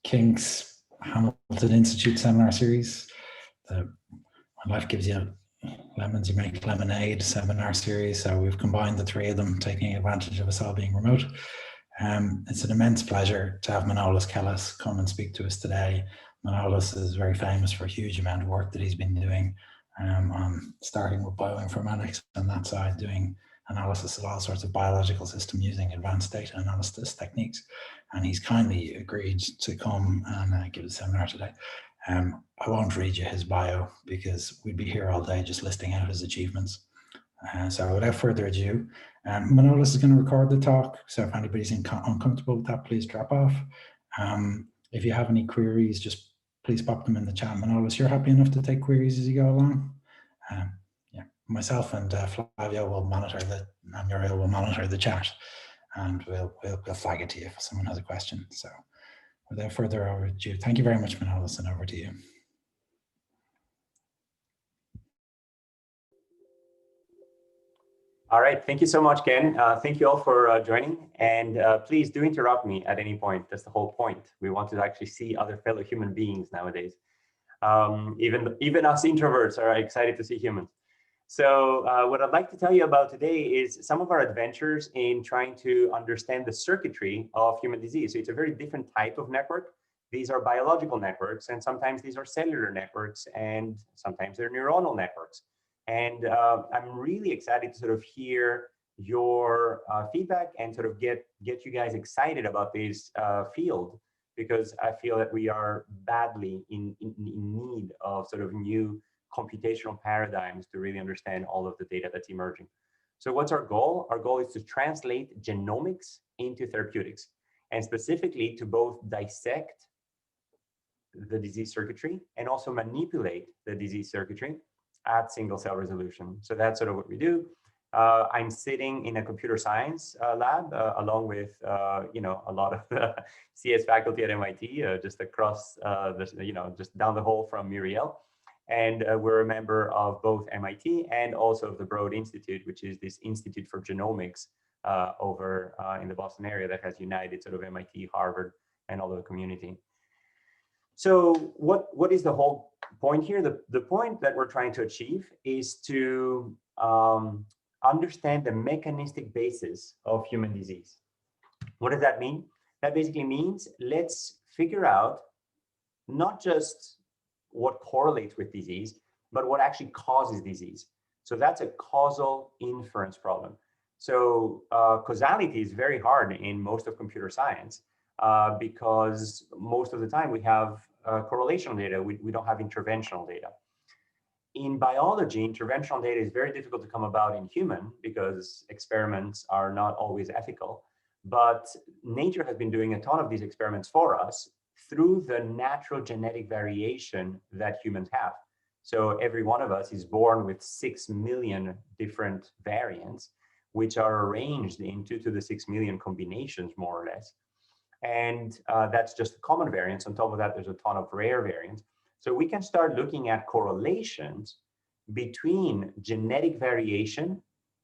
King's Hamilton Institute seminar series, the When Life Gives You Lemons, You Make Lemonade seminar series. So we've combined the three of them, taking advantage of us all being remote. It's an immense pleasure to have Manolis Kellis come and speak to us today. Manolis is very famous for a huge amount of work that he's been doing, on starting with bioinformatics on that side, doing analysis of all sorts of biological system using advanced data analysis techniques. And he's kindly agreed to come and give a seminar today. I won't read you his bio because we'd be here all day just listing out his achievements. So without further ado, Manolis is going to record the talk. So if anybody's uncomfortable with that, please drop off. If you have any queries, just please pop them in the chat. Manolis, you're happy enough to take queries as you go along? Yeah, myself and Flavio will monitor and Muriel will monitor the chat, and we'll flag it to you if someone has a question. So without further ado, thank you very much, Manolis, and over to you. All right, thank you so much, Ken. Thank you all for joining, and please do interrupt me at any point. That's the whole point. We want to actually see other fellow human beings nowadays. Even us introverts are excited to see humans. So what I'd like to tell you about today is some of our adventures in trying to understand the circuitry of human disease. So it's a very different type of network. These are biological networks, and sometimes these are cellular networks, and sometimes they're neuronal networks. And I'm really excited to sort of hear your feedback and sort of get you guys excited about this field, because I feel that we are badly in need of sort of new computational paradigms to really understand all of the data that's emerging. So what's our goal? Our goal is to translate genomics into therapeutics, and specifically to both dissect the disease circuitry and also manipulate the disease circuitry at single cell resolution. So that's sort of what we do. I'm sitting in a computer science lab along with a lot of the CS faculty at MIT, just across just down the hall from Muriel. And we're a member of both MIT and also of the Broad Institute, which is this Institute for Genomics over in the Boston area that has united sort of MIT, Harvard, and all of the community. So what is the whole point here? The point that we're trying to achieve is to understand the mechanistic basis of human disease. What does that mean? That basically means let's figure out not just what correlates with disease, but what actually causes disease. So that's a causal inference problem. So causality is very hard in most of computer science, because most of the time we have correlational data, we don't have interventional data. In biology, interventional data is very difficult to come about in human because experiments are not always ethical, but nature has been doing a ton of these experiments for us through the natural genetic variation that humans have. So every one of us is born with 6 million different variants, which are arranged in 2 to the 6 million combinations, more or less. And that's just the common variants. On top of that, there's a ton of rare variants. So we can start looking at correlations between genetic variation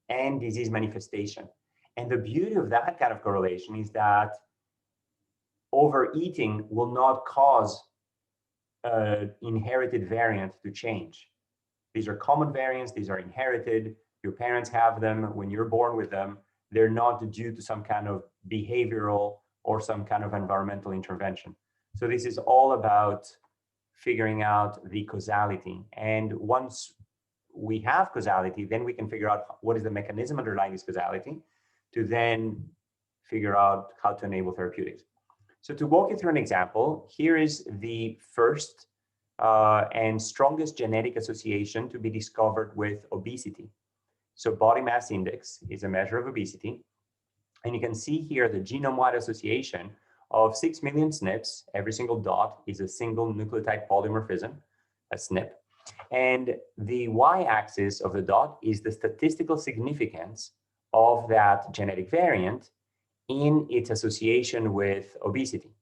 and disease manifestation. And the beauty of that kind of correlation is that overeating will not cause inherited variant to change. These are common variants. These are inherited. Your parents have them. When you're born with them, they're not due to some kind of behavioral or some kind of environmental intervention. So this is all about figuring out the causality. And once we have causality, then we can figure out what is the mechanism underlying this causality to then figure out how to enable therapeutics. So to walk you through an example, here is the first and strongest genetic association to be discovered with obesity. So body mass index is a measure of obesity. And you can see here the genome-wide association of 6 million SNPs. Every single dot is a single nucleotide polymorphism, a SNP. And the y-axis of the dot is the statistical significance of that genetic variant in its association with obesity.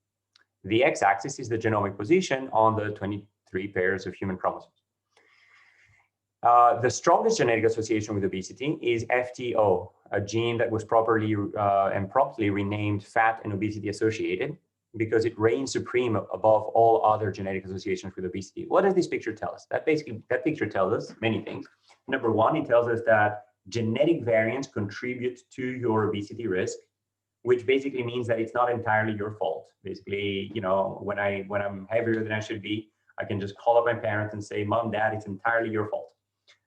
The x-axis is the genomic position on the 23 pairs of human chromosomes. The strongest genetic association with obesity is FTO, a gene that was properly and promptly renamed fat and obesity associated. because it reigns supreme above all other genetic associations with obesity. What does this picture tell us? That picture tells us many things. Number one, it tells us that genetic variants contribute to your obesity risk, which basically means that it's not entirely your fault. Basically, you know, when I'm heavier than I should be, I can just call up my parents and say, Mom, Dad, it's entirely your fault.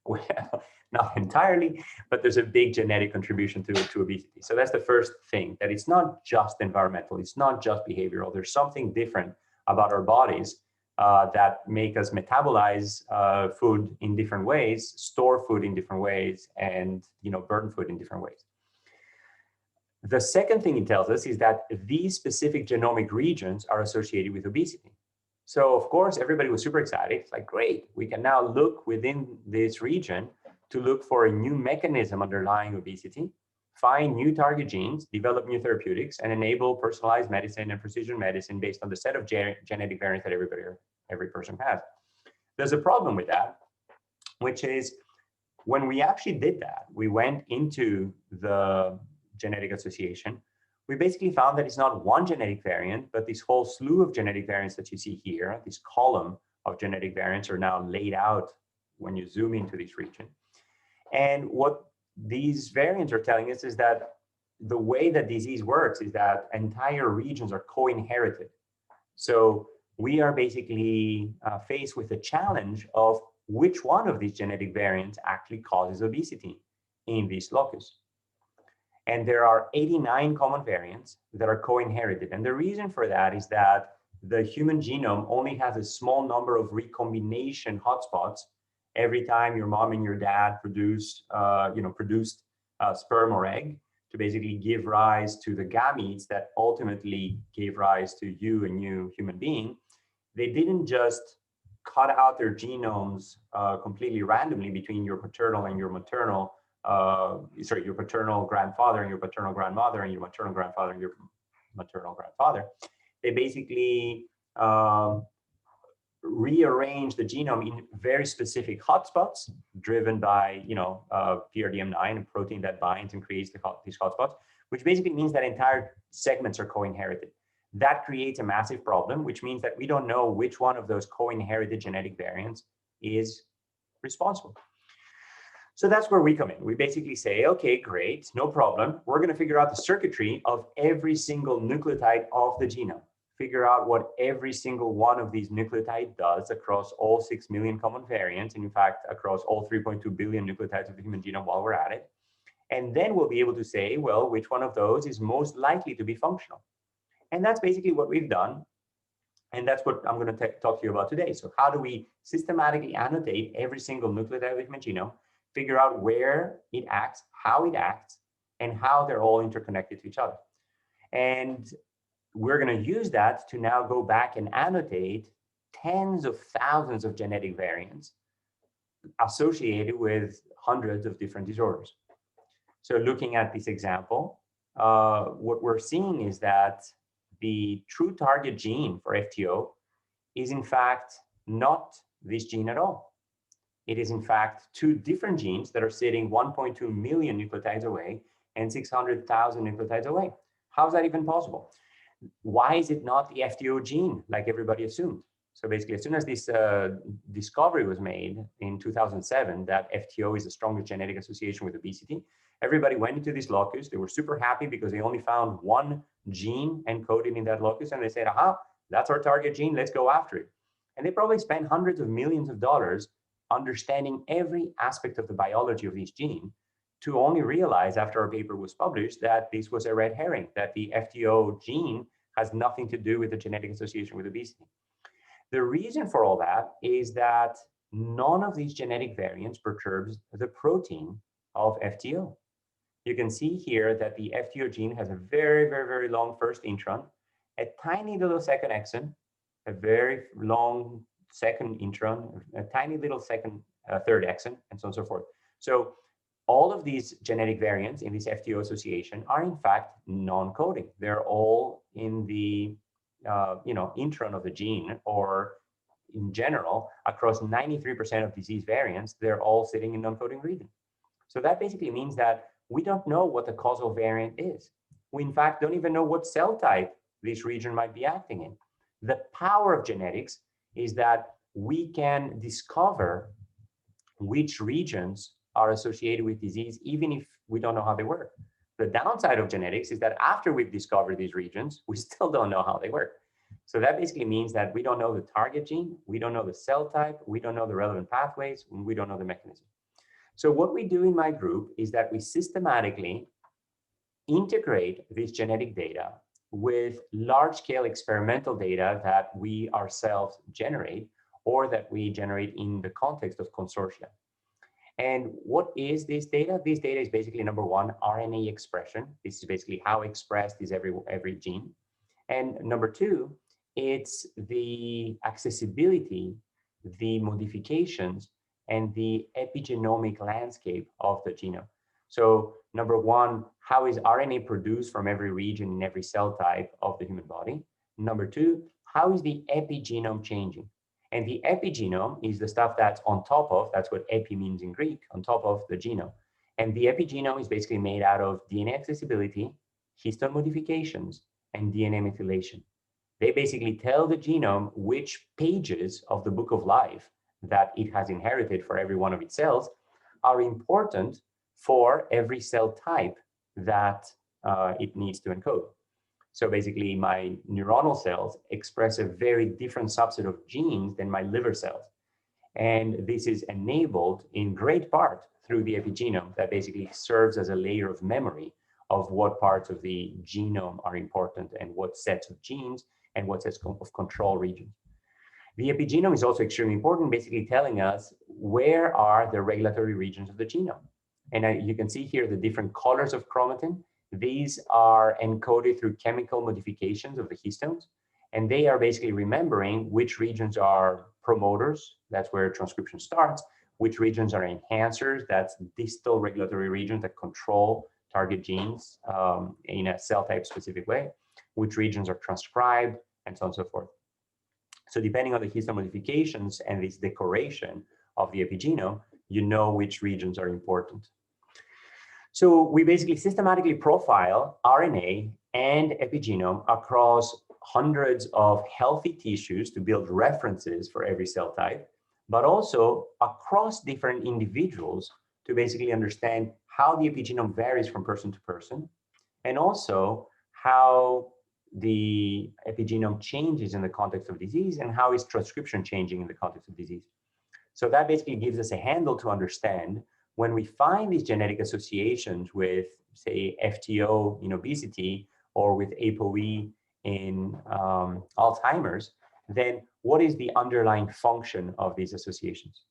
Well, not entirely, but there's a big genetic contribution to obesity. So that's the first thing, that it's not just environmental, it's not just behavioral. There's something different about our bodies that make us metabolize food in different ways, store food in different ways, and, you know, burn food in different ways. The second thing it tells us is that these specific genomic regions are associated with obesity. So of course, everybody was super excited. It's like, great, we can now look within this region to look for a new mechanism underlying obesity, find new target genes, develop new therapeutics, and enable personalized medicine and precision medicine based on the set of genetic variants that every person has. There's a problem with that, which is when we actually did that, we went into the genetic association, we basically found that it's not one genetic variant, but this whole slew of genetic variants that you see here, this column of genetic variants are now laid out when you zoom into this region. And what these variants are telling us is that the way that disease works is that entire regions are co-inherited. So we are basically faced with the challenge of which one of these genetic variants actually causes obesity in this locus. And there are 89 common variants that are co-inherited. And the reason for that is that the human genome only has a small number of recombination hotspots every time your mom and your dad produced sperm or egg to basically give rise to the gametes that ultimately gave rise to you, a new human being. They didn't just cut out their genomes completely randomly between your paternal and your maternal your paternal grandfather and your paternal grandmother and your maternal grandfather and your maternal grandfather. They basically rearrange the genome in very specific hotspots driven by, PRDM9, a protein that binds and creates these hotspots, which basically means that entire segments are co-inherited. That creates a massive problem, which means that we don't know which one of those co-inherited genetic variants is responsible. So that's where we come in. We basically say, okay, great, no problem. We're going to figure out the circuitry of every single nucleotide of the genome, figure out what every single one of these nucleotides does across all 6 million common variants, and in fact, across all 3.2 billion nucleotides of the human genome while we're at it. And then we'll be able to say, well, which one of those is most likely to be functional? And that's basically what we've done. And that's what I'm going to talk to you about today. So how do we systematically annotate every single nucleotide of the human genome, figure out where it acts, and how they're all interconnected to each other. And we're going to use that to now go back and annotate tens of thousands of genetic variants associated with hundreds of different disorders. So looking at this example, what we're seeing is that the true target gene for FTO is in fact not this gene at all. It is in fact two different genes that are sitting 1.2 million nucleotides away and 600,000 nucleotides away. How is that even possible? Why is it not the FTO gene like everybody assumed? So basically, as soon as this discovery was made in 2007, that FTO is the strongest genetic association with obesity, everybody went into this locus. They were super happy because they only found one gene encoded in that locus. And they said, aha, that's our target gene. Let's go after it. And they probably spent hundreds of millions of dollars understanding every aspect of the biology of this gene to only realize after our paper was published that this was a red herring, that the FTO gene has nothing to do with the genetic association with obesity. The reason for all that is that none of these genetic variants perturbs the protein of FTO. You can see here that the FTO gene has a very, very, very long first intron, a tiny little second exon, a very long second intron, a tiny little third exon, and so on and so forth. So all of these genetic variants in this FTO association are in fact non-coding. They're all in the intron of the gene, or in general, across 93% of disease variants, they're all sitting in non-coding region. So that basically means that we don't know what the causal variant is. We in fact don't even know what cell type this region might be acting in. The power of genetics is that we can discover which regions are associated with disease, even if we don't know how they work. The downside of genetics is that after we've discovered these regions, we still don't know how they work. So that basically means that we don't know the target gene, we don't know the cell type, we don't know the relevant pathways, and we don't know the mechanism. So what we do in my group is that we systematically integrate this genetic data with large-scale experimental data that we ourselves generate or that we generate in the context of consortia. And what is this data? This data is basically, number one, RNA expression. This is basically how expressed is every gene. And number two, it's the accessibility, the modifications, and the epigenomic landscape of the genome. So number one, how is RNA produced from every region in every cell type of the human body? Number two, how is the epigenome changing? And the epigenome is the stuff that's on top of, that's what epi means in Greek, on top of the genome. And the epigenome is basically made out of DNA accessibility, histone modifications, and DNA methylation. They basically tell the genome which pages of the book of life that it has inherited for every one of its cells are important for every cell type that it needs to encode. So basically, my neuronal cells express a very different subset of genes than my liver cells. And this is enabled in great part through the epigenome that basically serves as a layer of memory of what parts of the genome are important and what sets of genes and what sets of control regions. The epigenome is also extremely important, basically telling us where are the regulatory regions of the genome. And you can see here the different colors of chromatin. These are encoded through chemical modifications of the histones, and they are basically remembering which regions are promoters, that's where transcription starts, which regions are enhancers, that's distal regulatory regions that control target genes in a cell type specific way, which regions are transcribed, and so on and so forth. So depending on the histone modifications and this decoration of the epigenome, you know which regions are important. So we basically systematically profile RNA and epigenome across hundreds of healthy tissues to build references for every cell type, but also across different individuals to basically understand how the epigenome varies from person to person, and also how the epigenome changes in the context of disease and how is transcription changing in the context of disease. So that basically gives us a handle to understand when we find these genetic associations with, say, FTO in obesity or with ApoE in Alzheimer's, then what is the underlying function of these associations?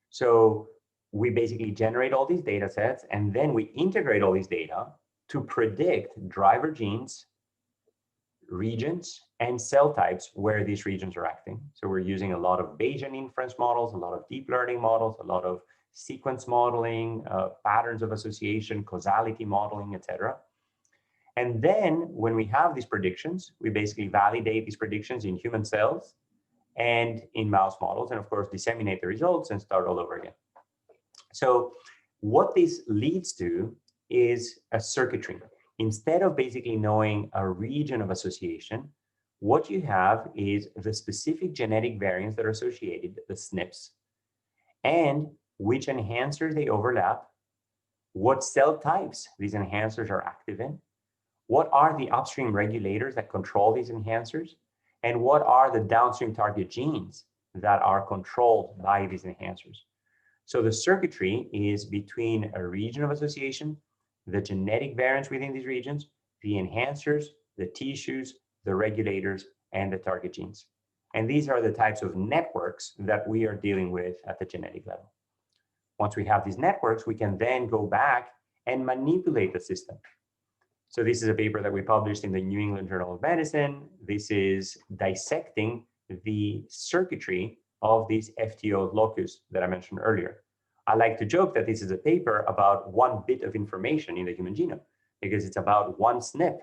So we basically generate all these data sets, and then we integrate all these data to predict driver genes, regions, and cell types where these regions are acting. So we're using a lot of Bayesian inference models, a lot of deep learning models, a lot of sequence modeling, patterns of association, causality modeling, etc. And then when we have these predictions, we basically validate these predictions in human cells and in mouse models, and of course, disseminate the results and start all over again. So what this leads to is a circuitry. Instead of basically knowing a region of association, what you have is the specific genetic variants that are associated, the SNPs, and which enhancers they overlap, what cell types these enhancers are active in, what are the upstream regulators that control these enhancers, and what are the downstream target genes that are controlled by these enhancers. So the circuitry is between a region of association, the genetic variants within these regions, the enhancers, the tissues, the regulators, and the target genes. And these are the types of networks that we are dealing with at the genetic level. Once we have these networks, we can then go back and manipulate the system. So this is a paper that we published in the New England Journal of Medicine. This is dissecting the circuitry of these FTO locus that I mentioned earlier. I like to joke that this is a paper about one bit of information in the human genome, because it's about one SNP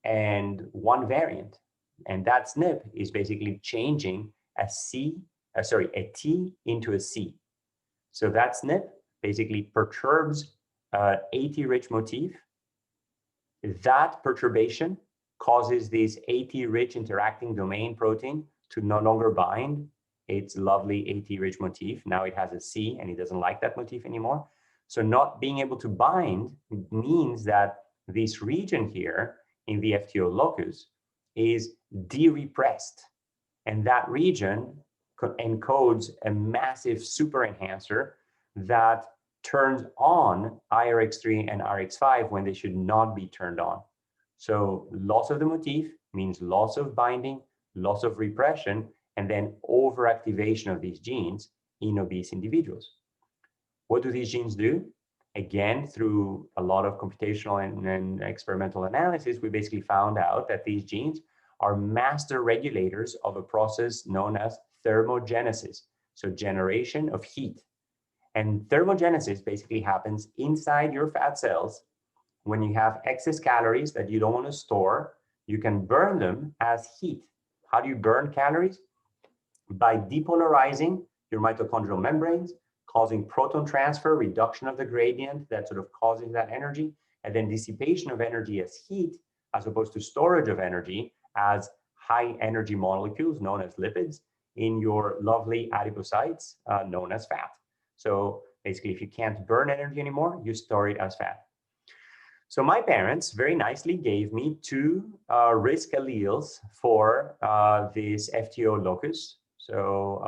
and one variant. And that SNP is basically changing a T into a C. So that SNP basically perturbs AT-rich motif. That perturbation causes this AT-rich interacting domain protein to no longer bind its lovely AT-rich motif. Now it has a C and it doesn't like that motif anymore. So not being able to bind means that this region here in the FTO locus is de-repressed. And that region encodes a massive super enhancer that turns on IRX3 and RX5 when they should not be turned on. So loss of the motif means loss of binding, loss of repression, and then overactivation of these genes in obese individuals. What do these genes do? Again, through a lot of computational and experimental analysis, we basically found out that these genes are master regulators of a process known as thermogenesis, so generation of heat. And thermogenesis basically happens inside your fat cells. When you have excess calories that you don't want to store, you can burn them as heat. How do you burn calories? By depolarizing your mitochondrial membranes, causing proton transfer, reduction of the gradient that sort of causes that energy, and then dissipation of energy as heat, as opposed to storage of energy as high energy molecules known as lipids in your lovely adipocytes known as fat. So basically, if you can't burn energy anymore, you store it as fat. So my parents very nicely gave me two risk alleles for this FTO locus. So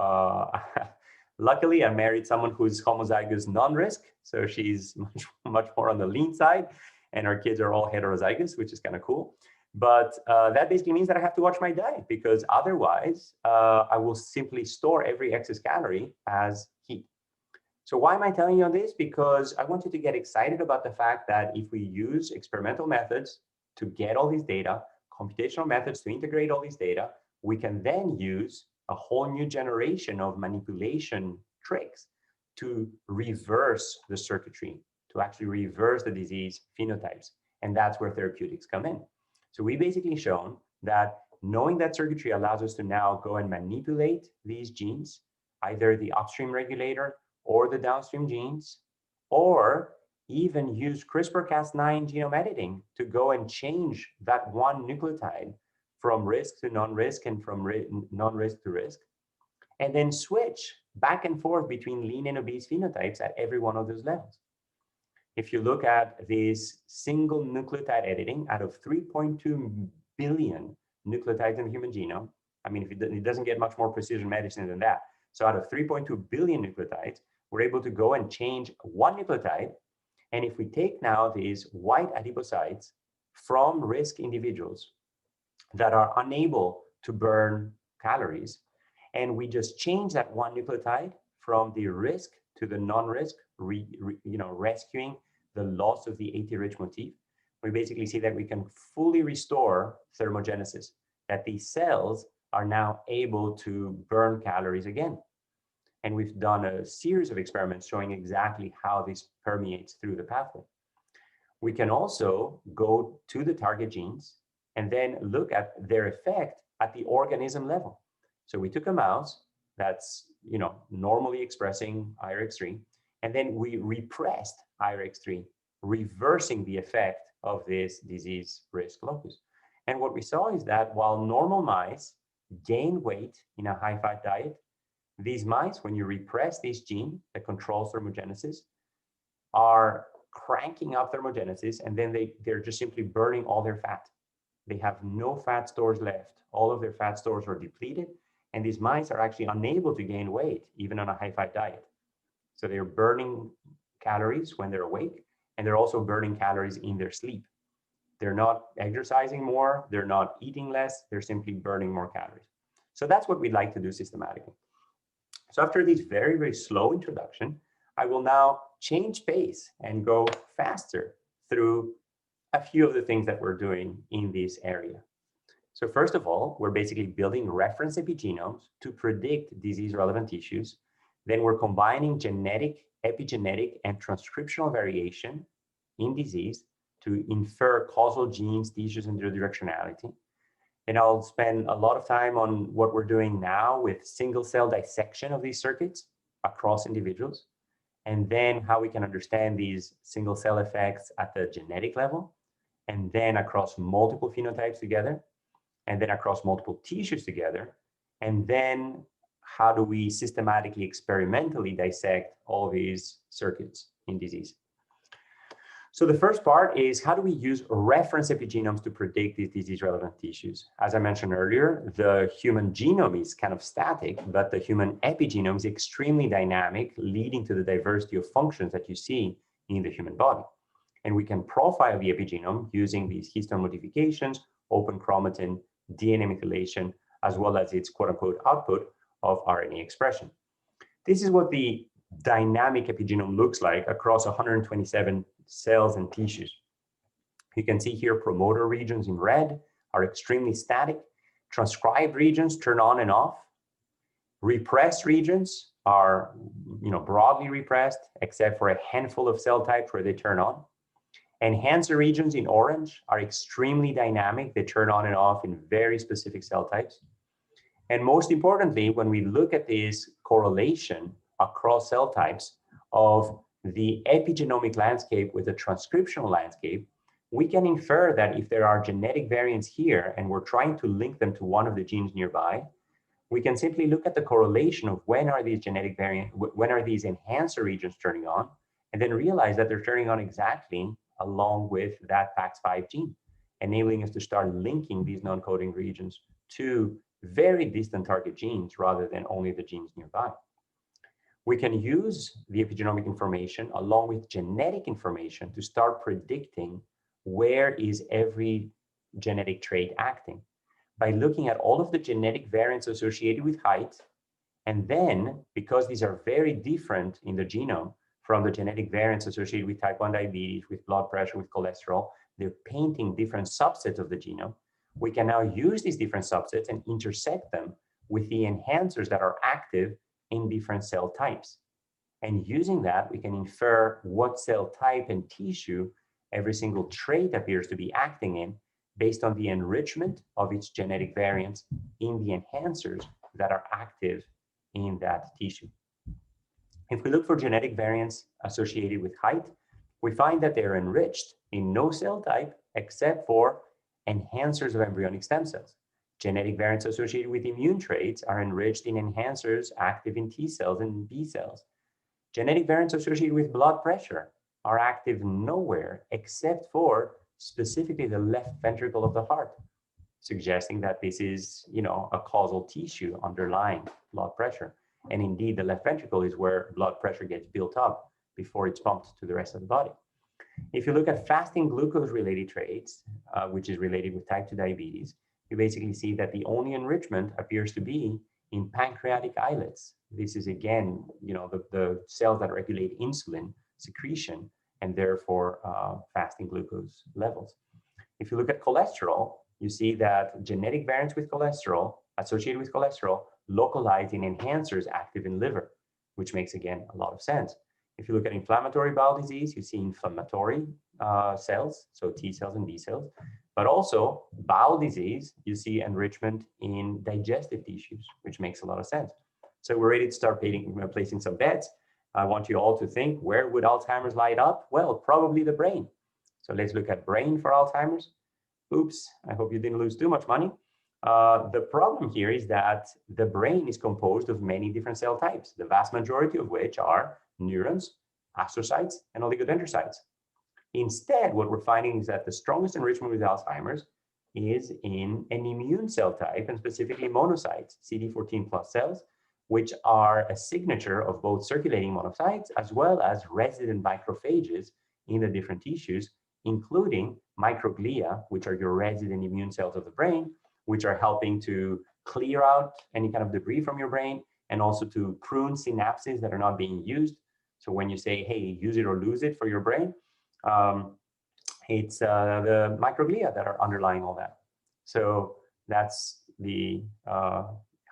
luckily, I married someone who's homozygous non-risk. So she's much more on the lean side, and our kids are all heterozygous, which is kind of cool. But that basically means that I have to watch my diet, because otherwise I will simply store every excess calorie as heat. So why am I telling you on this? Because I want you to get excited about the fact that if we use experimental methods to get all these data, computational methods to integrate all these data, we can then use a whole new generation of manipulation tricks to reverse the circuitry, to actually reverse the disease phenotypes. And that's where therapeutics come in. So we basically shown that knowing that circuitry allows us to now go and manipulate these genes, either the upstream regulator or the downstream genes, or even use CRISPR-Cas9 genome editing to go and change that one nucleotide from risk to non-risk and from non-risk to risk, and then switch back and forth between lean and obese phenotypes at every one of those levels. If you look at this single nucleotide editing out of 3.2 billion nucleotides in the human genome, I mean, it doesn't get much more precision medicine than that. So out of 3.2 billion nucleotides, we're able to go and change one nucleotide. And if we take now these white adipocytes from risk individuals that are unable to burn calories, and we just change that one nucleotide from the risk to the non-risk, rescuing the loss of the AT-rich motif, we basically see that we can fully restore thermogenesis, that these cells are now able to burn calories again. And we've done a series of experiments showing exactly how this permeates through the pathway. We can also go to the target genes and then look at their effect at the organism level. So we took a mouse that's normally expressing IRX3, and then we repressed IRX3, reversing the effect of this disease risk locus. And what we saw is that while normal mice gain weight in a high-fat diet, these mice, when you repress this gene that controls thermogenesis, are cranking up thermogenesis, and then they're just simply burning all their fat. They have no fat stores left. All of their fat stores are depleted, and these mice are actually unable to gain weight, even on a high-fat diet. So they're burning calories when they're awake, and they're also burning calories in their sleep. They're not exercising more, they're not eating less, they're simply burning more calories. So that's what we'd like to do systematically. So after this very, very slow introduction, I will now change pace and go faster through a few of the things that we're doing in this area. So first of all, we're basically building reference epigenomes to predict disease-relevant tissues. Then we're combining genetic, epigenetic, and transcriptional variation in disease to infer causal genes, tissues, and their directionality. And I'll spend a lot of time on what we're doing now with single-cell dissection of these circuits across individuals, and then how we can understand these single-cell effects at the genetic level, and then across multiple phenotypes together, and then across multiple tissues together, and then how do we systematically, experimentally dissect all these circuits in disease. So the first part is, how do we use reference epigenomes to predict these disease-relevant tissues? As I mentioned earlier, the human genome is kind of static, but the human epigenome is extremely dynamic, leading to the diversity of functions that you see in the human body. And we can profile the epigenome using these histone modifications, open chromatin, DNA methylation, as well as its quote-unquote output of RNA expression. This is what the dynamic epigenome looks like across 127 cells and tissues. You can see here promoter regions in red are extremely static. Transcribed regions turn on and off. Repressed regions are broadly repressed, except for a handful of cell types where they turn on. Enhancer regions in orange are extremely dynamic. They turn on and off in very specific cell types. And most importantly, when we look at this correlation across cell types of the epigenomic landscape with the transcriptional landscape, we can infer that if there are genetic variants here and we're trying to link them to one of the genes nearby, we can simply look at the correlation of when are these genetic variants, when are these enhancer regions turning on, and then realize that they're turning on exactly along with that PAX5 gene, enabling us to start linking these non-coding regions to very distant target genes rather than only the genes nearby. We can use the epigenomic information along with genetic information to start predicting where is every genetic trait acting by looking at all of the genetic variants associated with height. And then, because these are very different in the genome from the genetic variants associated with type 1 diabetes, with blood pressure, with cholesterol, they're painting different subsets of the genome. We can now use these different subsets and intersect them with the enhancers that are active in different cell types. And using that, we can infer what cell type and tissue every single trait appears to be acting in based on the enrichment of its genetic variants in the enhancers that are active in that tissue. If we look for genetic variants associated with height, we find that they're enriched in no cell type except for enhancers of embryonic stem cells. Genetic variants associated with immune traits are enriched in enhancers active in T cells and B cells. Genetic variants associated with blood pressure are active nowhere except for specifically the left ventricle of the heart, suggesting that this is, a causal tissue underlying blood pressure. And indeed, the left ventricle is where blood pressure gets built up before it's pumped to the rest of the body. If you look at fasting glucose-related traits, which is related with type 2 diabetes, you basically see that the only enrichment appears to be in pancreatic islets. This is, again, the cells that regulate insulin secretion and therefore fasting glucose levels. If you look at cholesterol, you see that genetic variants with cholesterol, associated with cholesterol, localize in enhancers active in liver, which makes, again, a lot of sense. If you look at inflammatory bowel disease, you see inflammatory cells, so T cells and B cells, but also bowel disease, you see enrichment in digestive tissues, which makes a lot of sense. So we're ready to start placing some bets. I want you all to think, where would Alzheimer's light up? Well, probably the brain. So let's look at brain for Alzheimer's. Oops, I hope you didn't lose too much money. The problem here is that the brain is composed of many different cell types, the vast majority of which are neurons, astrocytes, and oligodendrocytes. Instead, what we're finding is that the strongest enrichment with Alzheimer's is in an immune cell type, and specifically monocytes, CD14 plus cells, which are a signature of both circulating monocytes as well as resident macrophages in the different tissues, including microglia, which are your resident immune cells of the brain, which are helping to clear out any kind of debris from your brain and also to prune synapses that are not being used. So when you say, hey, use it or lose it for your brain, it's the microglia that are underlying all that. So that's the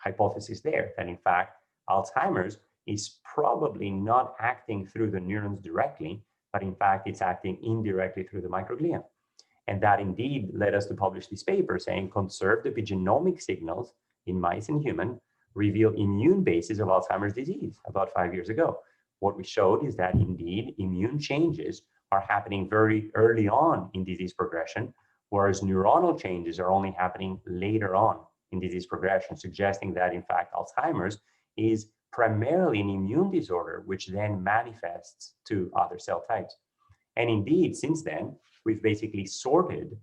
hypothesis there, that in fact, Alzheimer's is probably not acting through the neurons directly, but in fact, it's acting indirectly through the microglia. And that indeed led us to publish this paper saying conserved epigenomic signals in mice and human reveal immune bases of Alzheimer's disease about 5 years ago. What we showed is that indeed immune changes are happening very early on in disease progression, whereas neuronal changes are only happening later on in disease progression, suggesting that, in fact, Alzheimer's is primarily an immune disorder, which then manifests to other cell types. And indeed, since then, we've basically sorted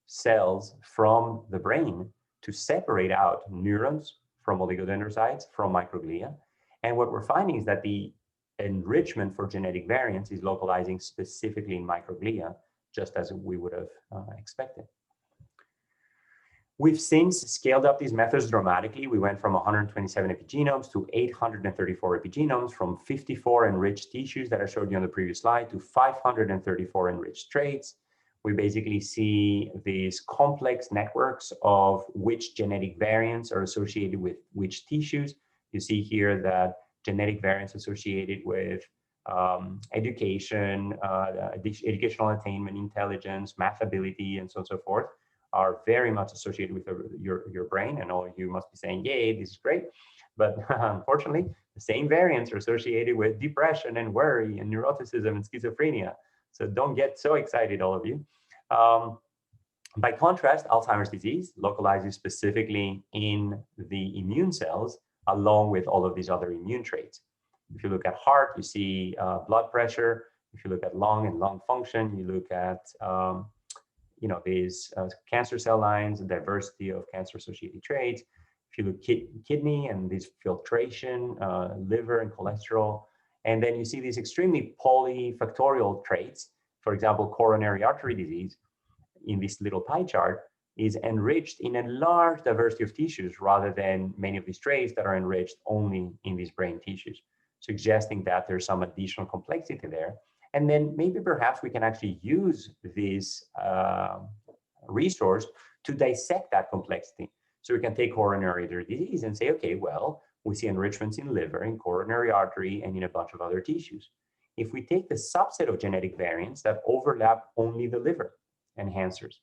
cells from the brain to separate out neurons from oligodendrocytes from microglia. And what we're finding is that the enrichment for genetic variants is localizing specifically in microglia, just as we would have expected. We've since scaled up these methods dramatically. We went from 127 epigenomes to 834 epigenomes, from 54 enriched tissues that I showed you on the previous slide to 534 enriched traits. We basically see these complex networks of which genetic variants are associated with which tissues. You see here that genetic variants associated with education, educational attainment, intelligence, math ability, and so on and so forth, are very much associated with your brain. And all of you must be saying, yay, this is great. But unfortunately, the same variants are associated with depression and worry and neuroticism and schizophrenia. So don't get so excited, all of you. By contrast, Alzheimer's disease localizes specifically in the immune cells, along with all of these other immune traits. If you look at heart, you see blood pressure. If you look at lung and lung function, you look at these cancer cell lines, the diversity of cancer-associated traits. If you look kidney and these filtration, liver and cholesterol, and then you see these extremely polyfactorial traits. For example, coronary artery disease in this little pie chart is enriched in a large diversity of tissues rather than many of these traits that are enriched only in these brain tissues, suggesting that there's some additional complexity there. And then maybe perhaps we can actually use this resource to dissect that complexity. So we can take coronary artery disease and say, okay, well, we see enrichments in liver, in coronary artery, and in a bunch of other tissues. If we take the subset of genetic variants that overlap only the liver enhancers,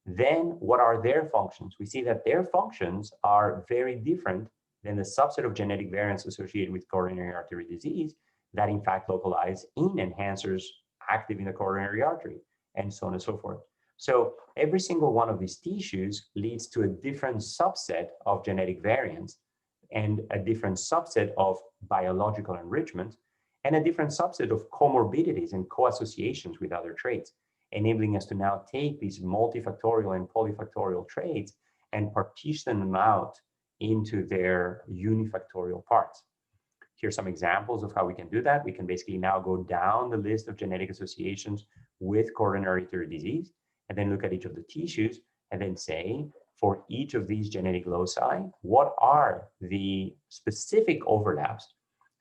then what are their functions? We see that their functions are very different than the subset of genetic variants associated with coronary artery disease that in fact localize in enhancers active in the coronary artery, and so on and so forth. So every single one of these tissues leads to a different subset of genetic variants and a different subset of biological enrichment and a different subset of comorbidities and co-associations with other traits, enabling us to now take these multifactorial and polyfactorial traits and partition them out into their unifactorial parts. Here's some examples of how we can do that. We can basically now go down the list of genetic associations with coronary artery disease and then look at each of the tissues and then say, for each of these genetic loci, what are the specific overlaps?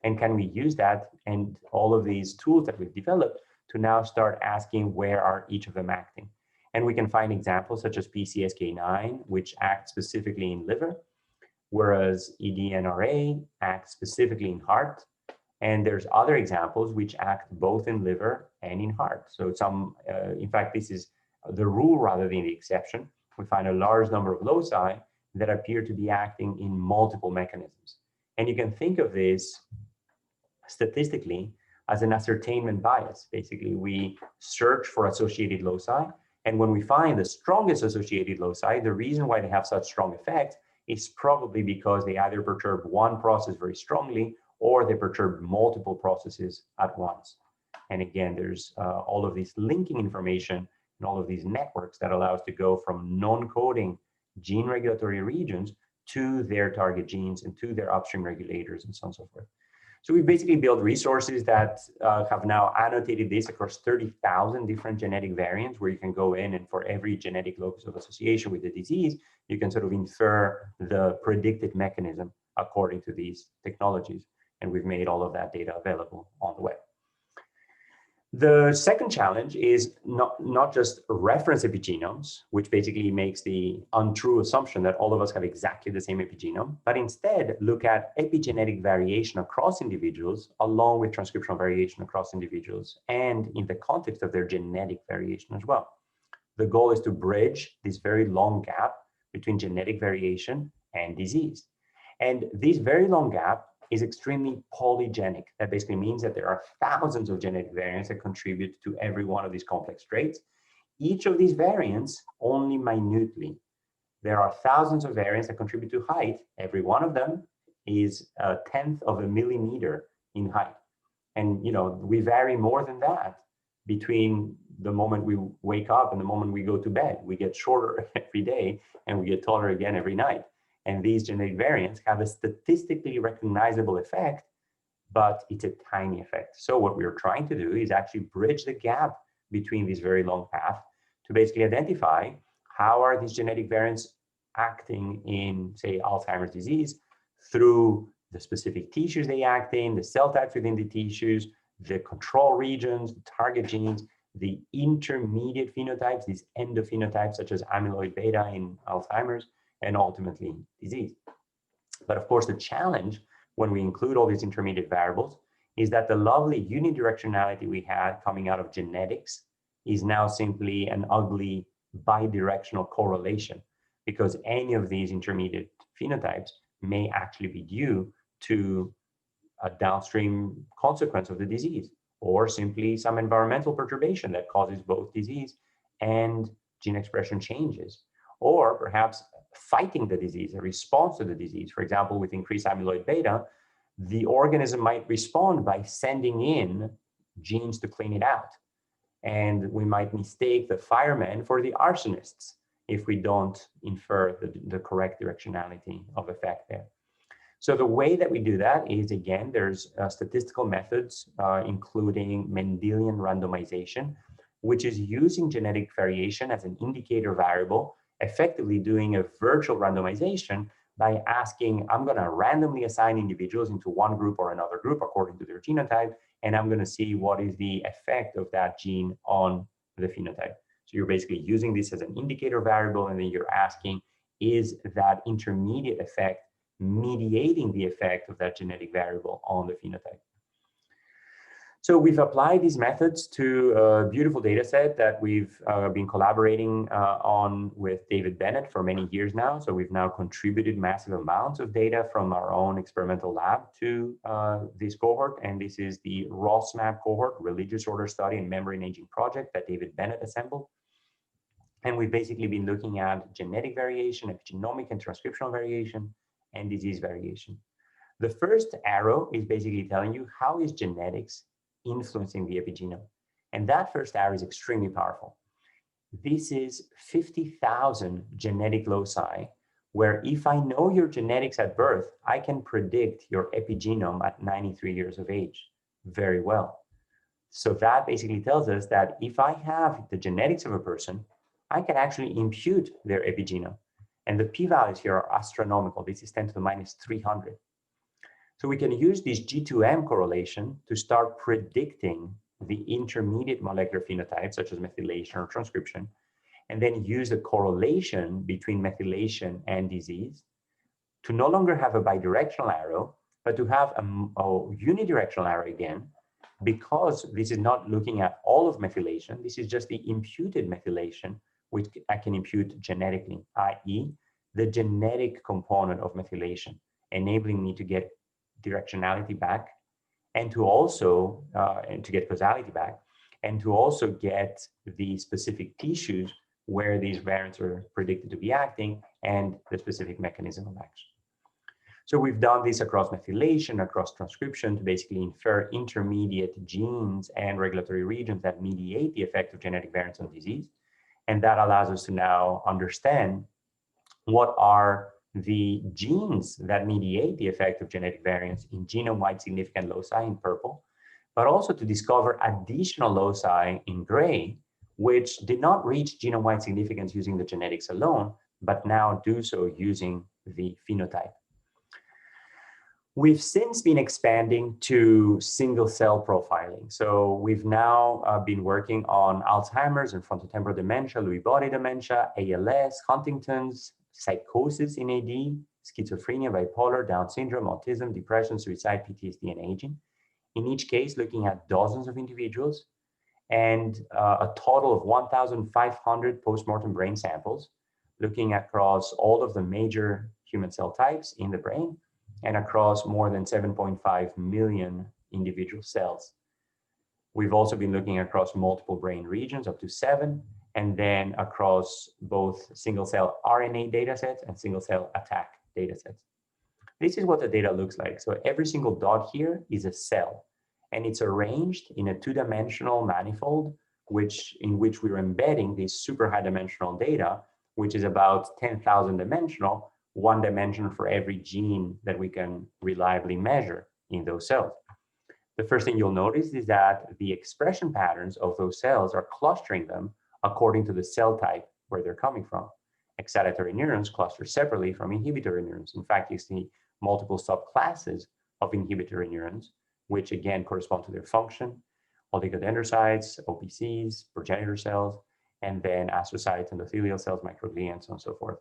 And can we use that and all of these tools that we've developed to now start asking where are each of them acting? And we can find examples such as PCSK9, which acts specifically in liver, whereas EDNRA acts specifically in heart. And there's other examples which act both in liver and in heart. So in fact, this is the rule rather than the exception. We find a large number of loci that appear to be acting in multiple mechanisms. And you can think of this statistically as an ascertainment bias. Basically, we search for associated loci. And when we find the strongest associated loci, the reason why they have such strong effects is probably because they either perturb one process very strongly or they perturb multiple processes at once. And again, there's all of this linking information and all of these networks that allow us to go from non-coding gene regulatory regions to their target genes and to their upstream regulators and so on and so forth. So we basically built resources that have now annotated this across 30,000 different genetic variants, where you can go in and for every genetic locus of association with the disease, you can sort of infer the predicted mechanism according to these technologies. And we've made all of that data available on the web. The second challenge is not just reference epigenomes, which basically makes the untrue assumption that all of us have exactly the same epigenome, but instead look at epigenetic variation across individuals along with transcriptional variation across individuals and in the context of their genetic variation as well. The goal is to bridge this very long gap between genetic variation and disease. And this very long gap is extremely polygenic. That basically means that there are thousands of genetic variants that contribute to every one of these complex traits. Each of these variants only minutely. There are thousands of variants that contribute to height. Every one of them is 1/10 of a millimeter in height. And we vary more than that between the moment we wake up and the moment we go to bed. We get shorter every day and we get taller again every night. And these genetic variants have a statistically recognizable effect, but it's a tiny effect. So what we're trying to do is actually bridge the gap between these very long paths to basically identify how are these genetic variants acting in, say, Alzheimer's disease through the specific tissues they act in, the cell types within the tissues, the control regions, the target genes, the intermediate phenotypes, these endophenotypes such as amyloid beta in Alzheimer's, and ultimately disease. But of course, the challenge when we include all these intermediate variables is that the lovely unidirectionality we had coming out of genetics is now simply an ugly bidirectional correlation, because any of these intermediate phenotypes may actually be due to a downstream consequence of the disease, or simply some environmental perturbation that causes both disease and gene expression changes, or perhaps fighting the disease, a response to the disease. For example, with increased amyloid beta, the organism might respond by sending in genes to clean it out. And we might mistake the firemen for the arsonists if we don't infer the correct directionality of effect there. So the way that we do that is, again, there's statistical methods, including Mendelian randomization, which is using genetic variation as an indicator variable, effectively doing a virtual randomization by asking, I'm going to randomly assign individuals into one group or another group according to their genotype, and I'm going to see what is the effect of that gene on the phenotype. So you're basically using this as an indicator variable, and then you're asking, is that intermediate effect mediating the effect of that genetic variable on the phenotype? So we've applied these methods to a beautiful data set that we've been collaborating on with David Bennett for many years now. So we've now contributed massive amounts of data from our own experimental lab to this cohort. And this is the ROSMAP cohort, Religious Order Study and Memory and Aging Project, that David Bennett assembled. And we've basically been looking at genetic variation, epigenomic and transcriptional variation, and disease variation. The first arrow is basically telling you how is genetics influencing the epigenome. And that first arrow is extremely powerful. This is 50,000 genetic loci, where if I know your genetics at birth, I can predict your epigenome at 93 years of age very well. So that basically tells us that if I have the genetics of a person, I can actually impute their epigenome. And the p-values here are astronomical. This is 10 to the minus 300. So we can use this G2M correlation to start predicting the intermediate molecular phenotypes, such as methylation or transcription, and then use the correlation between methylation and disease to no longer have a bidirectional arrow, but to have a unidirectional arrow again, because this is not looking at all of methylation. This is just the imputed methylation, which I can impute genetically, i.e. the genetic component of methylation, enabling me to get directionality back, and to also to get causality back, and to also get the specific tissues where these variants are predicted to be acting and the specific mechanism of action. So we've done this across methylation, across transcription, to basically infer intermediate genes and regulatory regions that mediate the effect of genetic variants on disease. And that allows us to now understand what are the genes that mediate the effect of genetic variants in genome-wide significant loci in purple, but also to discover additional loci in gray, which did not reach genome-wide significance using the genetics alone, but now do so using the phenotype. We've since been expanding to single cell profiling. So we've now been working on Alzheimer's and frontotemporal dementia, Lewy body dementia, ALS, Huntington's, psychosis in AD, schizophrenia, bipolar, Down syndrome, autism, depression, suicide, PTSD, and aging. In each case, looking at dozens of individuals and a total of 1,500 postmortem brain samples, looking across all of the major human cell types in the brain, and across more than 7.5 million individual cells. We've also been looking across multiple brain regions, up to 7, and then across both single-cell RNA datasets and single-cell attack datasets. This is what the data looks like. So every single dot here is a cell, and it's arranged in a two-dimensional manifold, in which we're embedding this super high-dimensional data, which is about 10,000 dimensional, 1 dimension for every gene that we can reliably measure in those cells. The first thing you'll notice is that the expression patterns of those cells are clustering them according to the cell type where they're coming from. Excitatory neurons cluster separately from inhibitory neurons. In fact, you see multiple subclasses of inhibitory neurons, which again correspond to their function: oligodendrocytes, OPCs, progenitor cells, and then astrocytes, endothelial cells, microglia, and so on and so forth.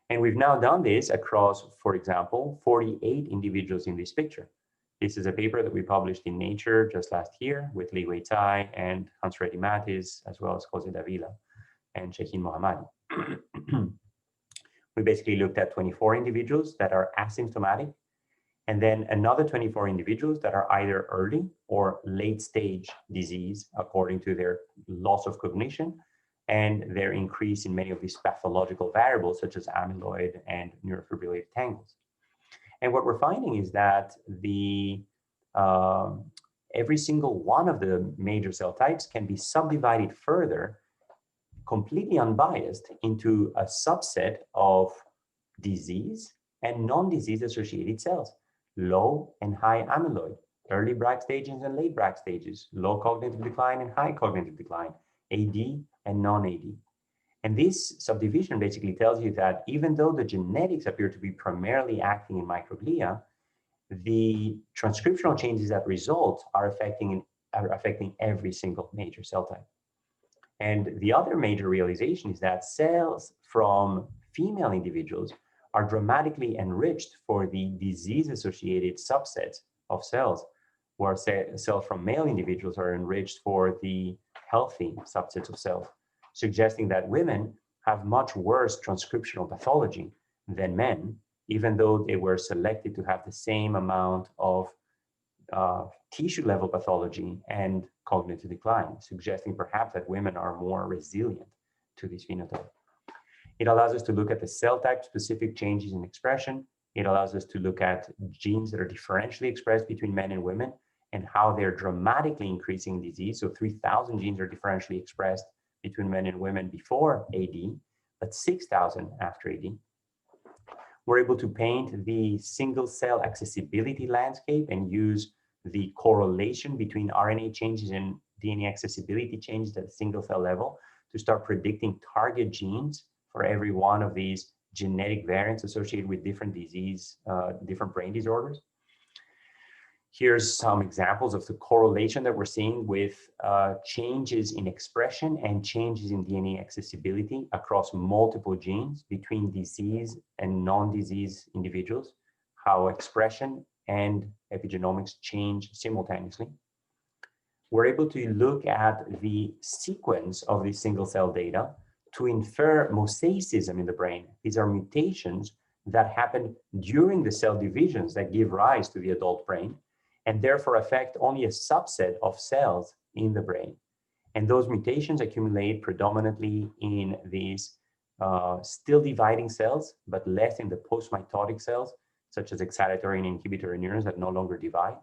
And we've now done this across, for example, 48 individuals in this picture. This is a paper that we published in Nature just last year with Li Wei Tsai and Hans Reddy Mattis, as well as Jose Davila and Shehin Mohammadi. We basically looked at 24 individuals that are asymptomatic, and then another 24 individuals that are either early or late stage disease according to their loss of cognition and their increase in many of these pathological variables such as amyloid and neurofibrillated tangles. And what we're finding is that every single one of the major cell types can be subdivided further, completely unbiased, into a subset of disease and non-disease associated cells: low and high amyloid, early Bragg stages and late Bragg stages, low cognitive decline and high cognitive decline, AD and non-AD. And this subdivision basically tells you that even though the genetics appear to be primarily acting in microglia, the transcriptional changes that result are affecting every single major cell type. And the other major realization is that cells from female individuals are dramatically enriched for the disease-associated subsets of cells, where cells from male individuals are enriched for the healthy subsets of cells, suggesting that women have much worse transcriptional pathology than men, even though they were selected to have the same amount of tissue level pathology and cognitive decline, suggesting perhaps that women are more resilient to this phenotype. It allows us to look at the cell type specific changes in expression. It allows us to look at genes that are differentially expressed between men and women and how they're dramatically increasing in disease. So 3,000 genes are differentially expressed between men and women before AD, but 6,000 after AD. We're able to paint the single cell accessibility landscape and use the correlation between RNA changes and DNA accessibility changes at the single cell level to start predicting target genes for every one of these genetic variants associated with different different brain disorders. Here's some examples of the correlation that we're seeing with changes in expression and changes in DNA accessibility across multiple genes between disease and non-disease individuals, how expression and epigenomics change simultaneously. We're able to look at the sequence of the single cell data to infer mosaicism in the brain. These are mutations that happen during the cell divisions that give rise to the adult brain, and therefore affect only a subset of cells in the brain. And those mutations accumulate predominantly in these still dividing cells, but less in the post-mitotic cells, such as excitatory and inhibitory neurons that no longer divide,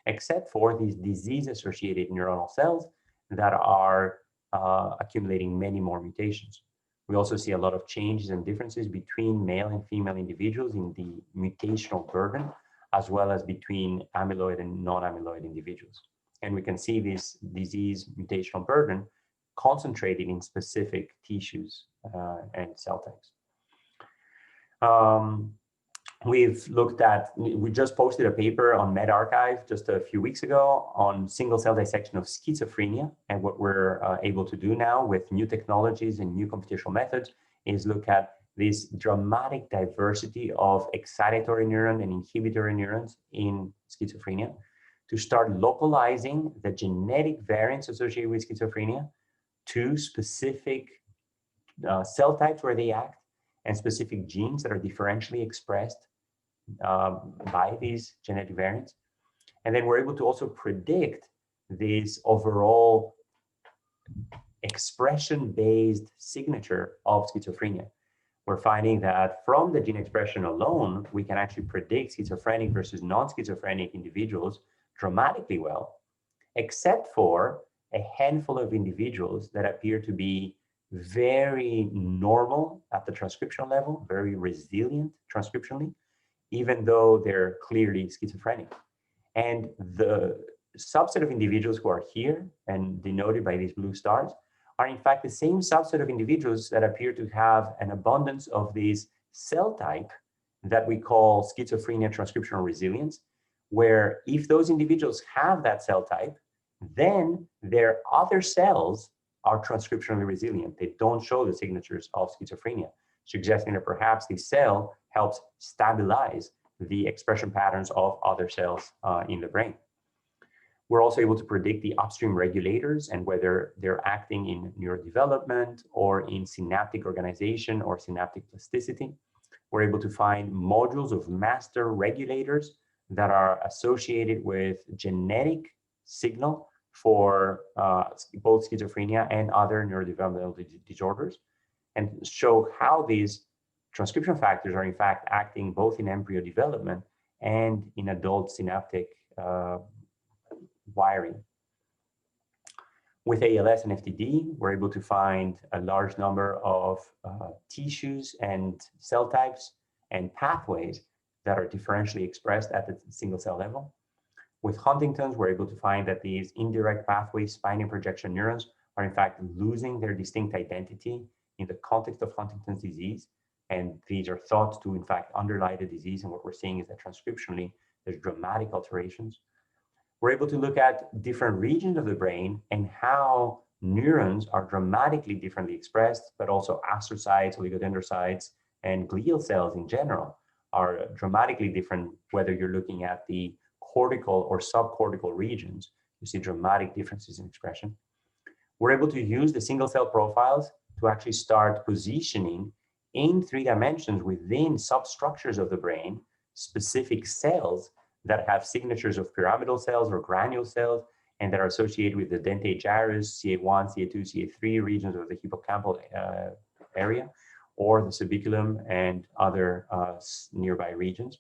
except for these disease-associated neuronal cells that are accumulating many more mutations. We also see a lot of changes and differences between male and female individuals in the mutational burden, as well as between amyloid and non-amyloid individuals. And we can see this disease mutational burden concentrated in specific tissues and cell types. We just posted a paper on medRxiv just a few weeks ago on single cell dissection of schizophrenia. And what we're able to do now with new technologies and new computational methods is look at this dramatic diversity of excitatory neuron and inhibitory neurons in schizophrenia to start localizing the genetic variants associated with schizophrenia to specific cell types where they act and specific genes that are differentially expressed by these genetic variants. And then we're able to also predict this overall expression-based signature of schizophrenia. We're finding that from the gene expression alone, we can actually predict schizophrenic versus non-schizophrenic individuals dramatically well, except for a handful of individuals that appear to be very normal at the transcriptional level, very resilient transcriptionally, even though they're clearly schizophrenic. And the subset of individuals who are here and denoted by these blue stars are in fact the same subset of individuals that appear to have an abundance of this cell type that we call schizophrenia transcriptional resilience, where if those individuals have that cell type, then their other cells are transcriptionally resilient. They don't show the signatures of schizophrenia, suggesting that perhaps the cell helps stabilize the expression patterns of other cells in the brain. We're also able to predict the upstream regulators and whether they're acting in neurodevelopment or in synaptic organization or synaptic plasticity. We're able to find modules of master regulators that are associated with genetic signal for both schizophrenia and other neurodevelopmental disorders, and show how these transcription factors are in fact acting both in embryo development and in adult synaptic wiring. With ALS and FTD, we're able to find a large number of tissues and cell types and pathways that are differentially expressed at the single cell level. With Huntington's, we're able to find that these indirect pathways, spiny projection neurons, are in fact losing their distinct identity in the context of Huntington's disease. And these are thought to, in fact, underlie the disease. And what we're seeing is that transcriptionally, there's dramatic alterations. We're able to look at different regions of the brain and how neurons are dramatically differently expressed, but also astrocytes, oligodendrocytes, and glial cells in general are dramatically different, whether you're looking at the cortical or subcortical regions. You see dramatic differences in expression. We're able to use the single cell profiles to actually start positioning in 3 dimensions within substructures of the brain, specific cells that have signatures of pyramidal cells or granule cells, and that are associated with the dentate gyrus, CA1, CA2, CA3 regions of the hippocampal area, or the subiculum and other nearby regions.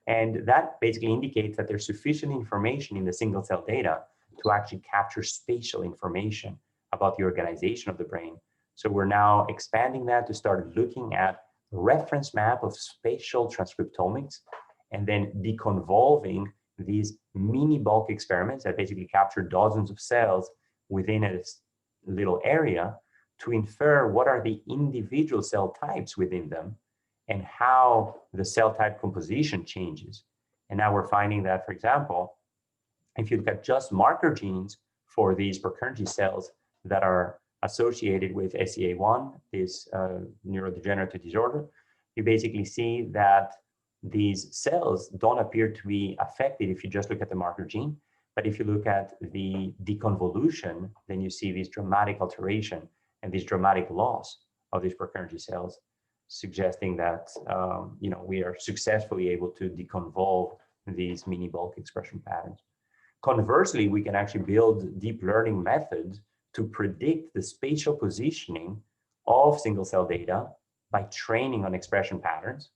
And that basically indicates that there's sufficient information in the single cell data to actually capture spatial information about the organization of the brain. So we're now expanding that to start looking at a reference map of spatial transcriptomics, and then deconvolving these mini bulk experiments that basically capture dozens of cells within a little area to infer what are the individual cell types within them and how the cell type composition changes. And now we're finding that, for example, if you look at just marker genes for these Purkinje cells that are associated with SCA1, this neurodegenerative disorder, you basically see that these cells don't appear to be affected if you just look at the marker gene. But if you look at the deconvolution, then you see this dramatic alteration and this dramatic loss of these Purkinje cells, suggesting that we are successfully able to deconvolve these mini bulk expression patterns. Conversely, we can actually build deep learning methods to predict the spatial positioning of single cell data by training on expression patterns.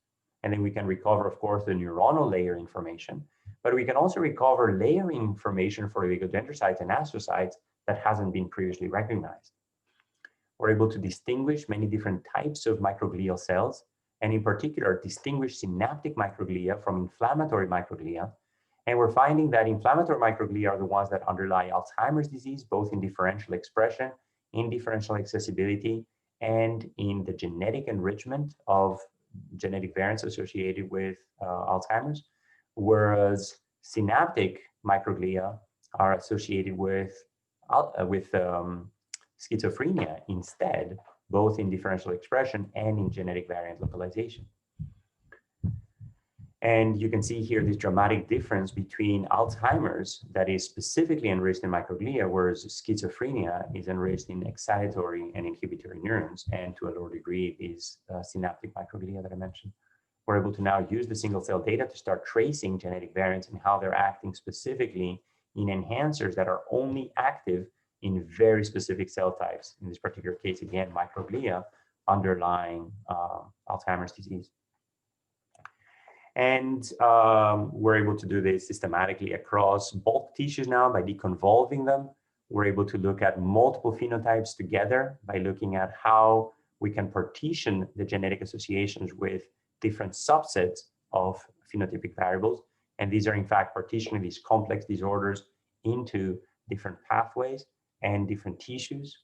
And then we can recover, of course, the neuronal layer information, but we can also recover layering information for oligodendrocytes and astrocytes that hasn't been previously recognized. We're able to distinguish many different types of microglial cells, and in particular, distinguish synaptic microglia from inflammatory microglia. And we're finding that inflammatory microglia are the ones that underlie Alzheimer's disease, both in differential expression, in differential accessibility, and in the genetic enrichment of genetic variants associated with Alzheimer's, whereas synaptic microglia are associated with schizophrenia instead, both in differential expression and in genetic variant localization. And you can see here this dramatic difference between Alzheimer's that is specifically enriched in microglia, whereas schizophrenia is enriched in excitatory and inhibitory neurons, and to a lower degree is synaptic microglia that I mentioned. we're able to now use the single cell data to start tracing genetic variants and how they're acting specifically in enhancers that are only active in very specific cell types. In this particular case, again, microglia underlying Alzheimer's disease. And we're able to do this systematically across bulk tissues now by deconvolving them. We're able to look at multiple phenotypes together by looking at how we can partition the genetic associations with different subsets of phenotypic variables. And these are in fact partitioning these complex disorders into different pathways and different tissues.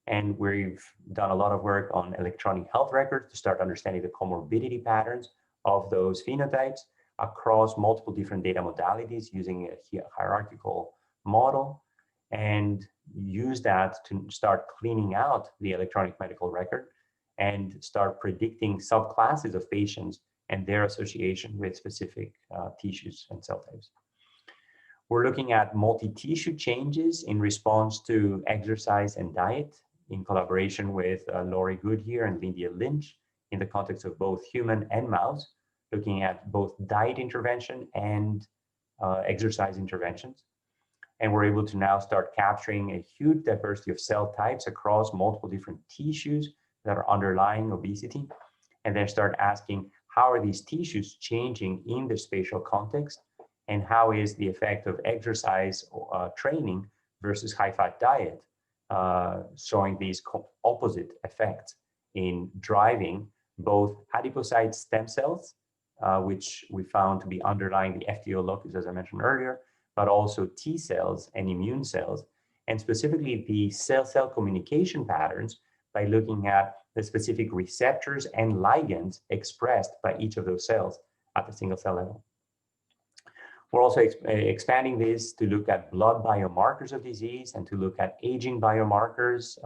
And we've done a lot of work on electronic health records to start understanding the comorbidity patterns of those phenotypes across multiple different data modalities using a hierarchical model, and use that to start cleaning out the electronic medical record and start predicting subclasses of patients and their association with specific tissues and cell types. We're looking at multi-tissue changes in response to exercise and diet in collaboration with Laurie Goodyear and Lydia Lynch in the context of both human and mouse, looking at both diet intervention and exercise interventions. And we're able to now start capturing a huge diversity of cell types across multiple different tissues that are underlying obesity, and then start asking, how are these tissues changing in the spatial context, and how is the effect of exercise training versus high-fat diet showing these opposite effects in driving both adipocyte stem cells, which we found to be underlying the FTO locus, as I mentioned earlier, but also T cells and immune cells, and specifically the cell-cell communication patterns by looking at the specific receptors and ligands expressed by each of those cells at the single cell level. We're also expanding this to look at blood biomarkers of disease and to look at aging biomarkers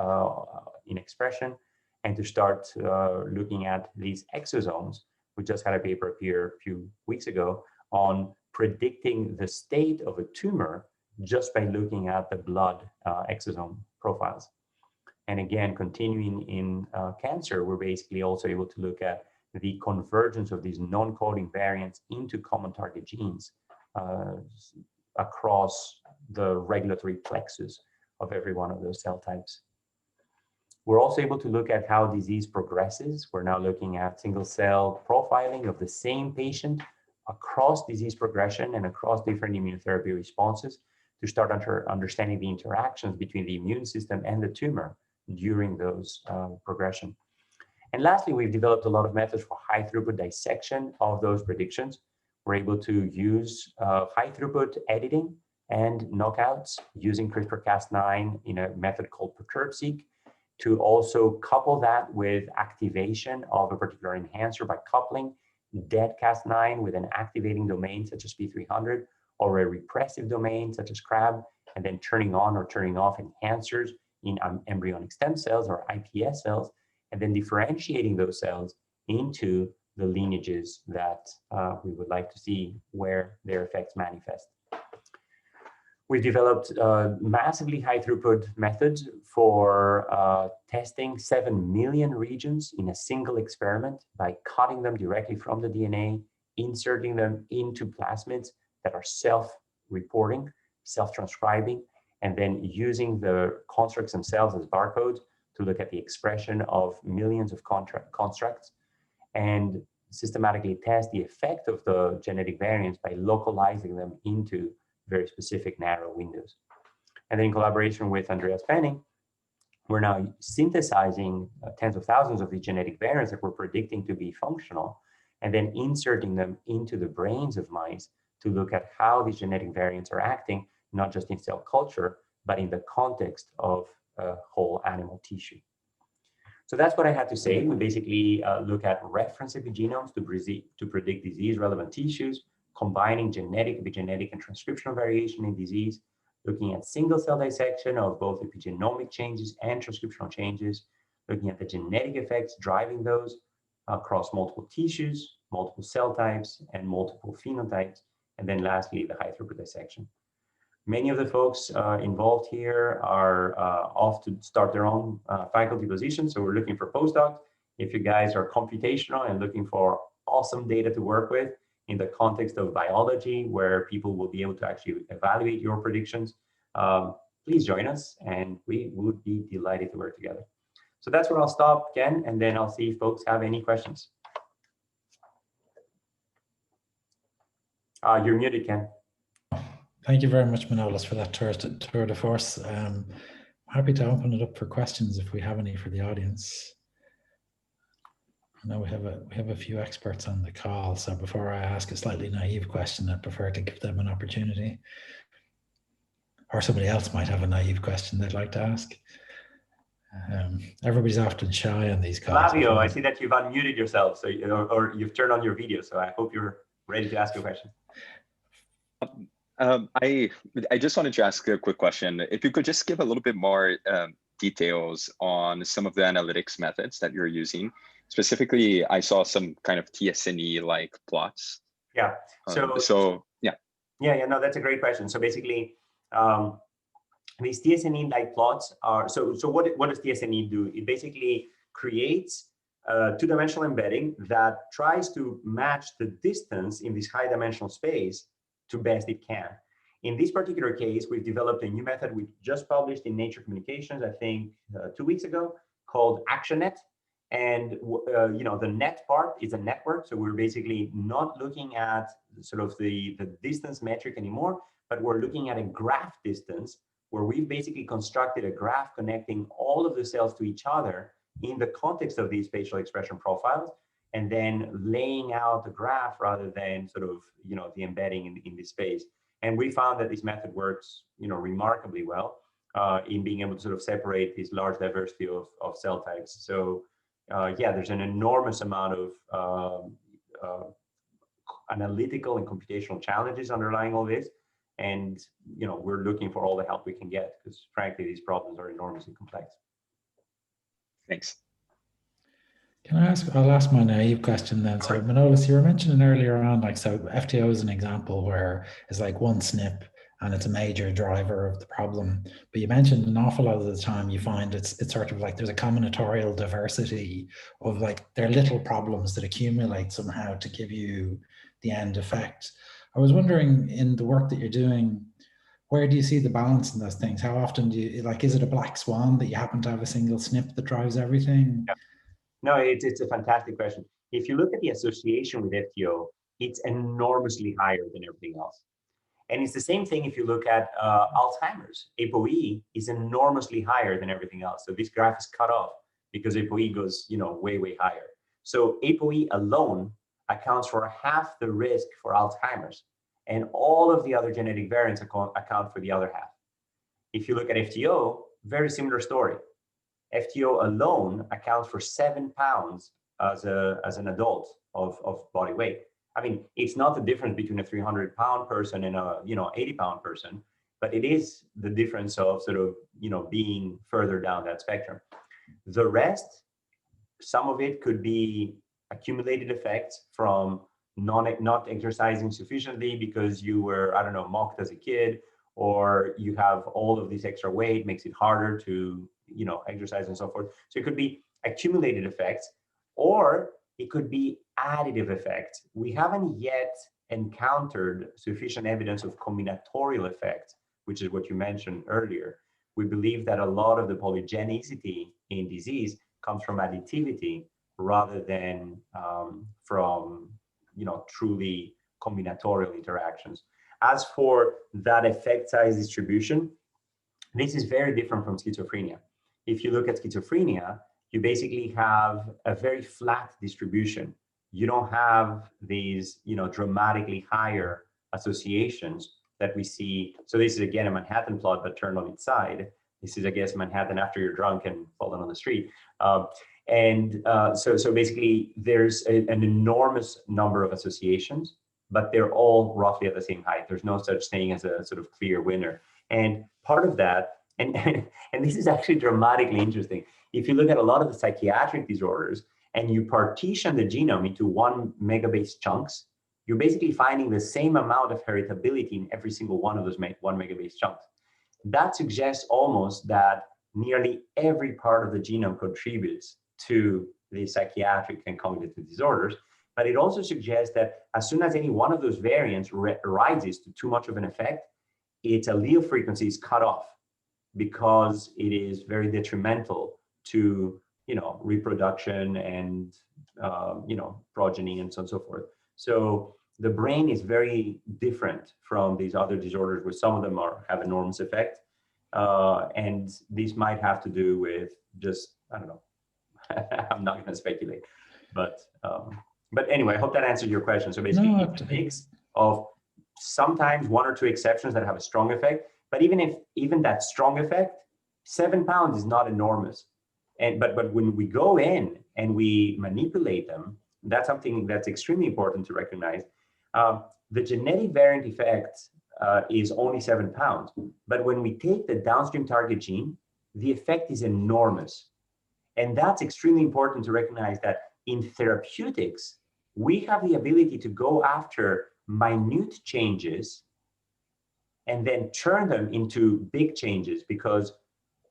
in expression, and to start looking at these exosomes. We just had a paper appear a few weeks ago on predicting the state of a tumor just by looking at the blood exosome profiles. And again, continuing in cancer, we're basically also able to look at the convergence of these non-coding variants into common target genes across the regulatory plexus of every one of those cell types. We're also able to look at how disease progresses. We're now looking at single cell profiling of the same patient across disease progression and across different immunotherapy responses to start understanding the interactions between the immune system and the tumor during those progression. And lastly, we've developed a lot of methods for high throughput dissection of those predictions. We're able to use high throughput editing and knockouts using CRISPR-Cas9 in a method called Perturb-seq, to also couple that with activation of a particular enhancer by coupling dead Cas9 with an activating domain such as P300 or a repressive domain such as CRAB, and then turning on or turning off enhancers in embryonic stem cells or iPS cells, and then differentiating those cells into the lineages that we would like to see where their effects manifest. We've developed massively high throughput methods for testing 7 million regions in a single experiment by cutting them directly from the DNA, inserting them into plasmids that are self-reporting, self-transcribing, and then using the constructs themselves as barcodes to look at the expression of millions of constructs and systematically test the effect of the genetic variants by localizing them into very specific narrow windows. And then in collaboration with Andreas Penning, we're now synthesizing tens of thousands of these genetic variants that we're predicting to be functional, and then inserting them into the brains of mice to look at how these genetic variants are acting, not just in cell culture, but in the context of whole animal tissue. So that's what I had to say. We basically look at reference epigenomes to predict disease-relevant tissues, combining genetic, epigenetic, and transcriptional variation in disease, looking at single-cell dissection of both epigenomic changes and transcriptional changes, looking at the genetic effects driving those across multiple tissues, multiple cell types, and multiple phenotypes, and then lastly, the high-throughput dissection. Many of the folks involved here are off to start their own faculty positions, so we're looking for postdocs. If you guys are computational and looking for awesome data to work with in the context of biology, where people will be able to actually evaluate your predictions, please join us, and we would be delighted to work together. So that's where I'll stop, Ken, and then I'll see if folks have any questions. You're muted, Ken. Thank you very much, Manolis, for that tour de force. I'm happy to open it up for questions if we have any for the audience. I know we have a few experts on the call, so before I ask a slightly naive question, I prefer to give them an opportunity. Or somebody else might have a naive question they'd like to ask. Everybody's often shy on these calls. Flavio, I see that you've unmuted yourself, so or you've turned on your video, so I hope you're ready to ask a question. I just wanted to ask a quick question. If you could just give a little bit more details on some of the analytics methods that you're using. Specifically, I saw some kind of TSNE-like plots. Yeah. Yeah, no, that's a great question. So basically, these TSNE-like plots are, so what does TSNE do? It basically creates a two-dimensional embedding that tries to match the distance in this high-dimensional space to best it can. In this particular case, we've developed a new method we just published in Nature Communications, I think 2 weeks ago, called ActionNet. And the net part is a network, so we're basically not looking at sort of the distance metric anymore, but we're looking at a graph distance, where we've basically constructed a graph connecting all of the cells to each other in the context of these spatial expression profiles, and then laying out the graph rather than sort of the embedding in this space. And we found that this method works remarkably well in being able to sort of separate this large diversity of cell types. So yeah, there's an enormous amount of analytical and computational challenges underlying all this. And we're looking for all the help we can get, because frankly, these problems are enormously complex. Thanks. Can I ask, I'll ask my naive question then. So Manolis, you were mentioning earlier on, like, so FTO is an example where it's like one SNP and it's a major driver of the problem. But you mentioned an awful lot of the time you find it's sort of like there's a combinatorial diversity of like there are little problems that accumulate somehow to give you the end effect. I was wondering, in the work that you're doing, where do you see the balance in those things? How often do you, like, is it a black swan that you happen to have a single SNP that drives everything? Yeah. No, it's a fantastic question. If you look at the association with FTO, it's enormously higher than everything else. And it's the same thing if you look at Alzheimer's. ApoE is enormously higher than everything else. So this graph is cut off because ApoE goes, way, way higher. So ApoE alone accounts for half the risk for Alzheimer's, and all of the other genetic variants account for the other half. If you look at FTO, very similar story. FTO alone accounts for 7 pounds as an adult of body weight. I mean, it's not the difference between a 300-pound person and a 80-pound person, but it is the difference of sort of being further down that spectrum. The rest, some of it could be accumulated effects from not exercising sufficiently because you were, I don't know, mocked as a kid, or you have all of this extra weight, makes it harder to exercise and so forth. So it could be accumulated effects, or it could be additive effects. We haven't yet encountered sufficient evidence of combinatorial effects, which is what you mentioned earlier. We believe that a lot of the polygenicity in disease comes from additivity rather than from truly combinatorial interactions. As for that effect size distribution, this is very different from schizophrenia. If you look at schizophrenia, you basically have a very flat distribution. You don't have these, dramatically higher associations that we see. So this is again a Manhattan plot, but turned on its side. This is, I guess, Manhattan after you're drunk and fallen on the street. So basically, there's an enormous number of associations, but they're all roughly at the same height. There's no such thing as a sort of clear winner. And part of that, and this is actually dramatically interesting. If you look at a lot of the psychiatric disorders and you partition the genome into 1 megabase chunks, you're basically finding the same amount of heritability in every single one of those 1 megabase chunks. That suggests almost that nearly every part of the genome contributes to the psychiatric and cognitive disorders, But it also suggests that as soon as any one of those variants rises to too much of an effect, its allele frequency is cut off because it is very detrimental to, reproduction and, progeny and so on and so forth. So the brain is very different from these other disorders, where some of them have enormous effect. And these might have to do with just, I don't know, I'm not going to speculate, but anyway, I hope that answered your question. So basically, it's a mix of sometimes 1 or 2 exceptions that have a strong effect, but even that strong effect, 7 pounds is not enormous. But when we go in and we manipulate them, that's something that's extremely important to recognize. The genetic variant effect is only 7 pounds, but when we take the downstream target gene, the effect is enormous. And that's extremely important to recognize, that in therapeutics, we have the ability to go after minute changes and then turn them into big changes, because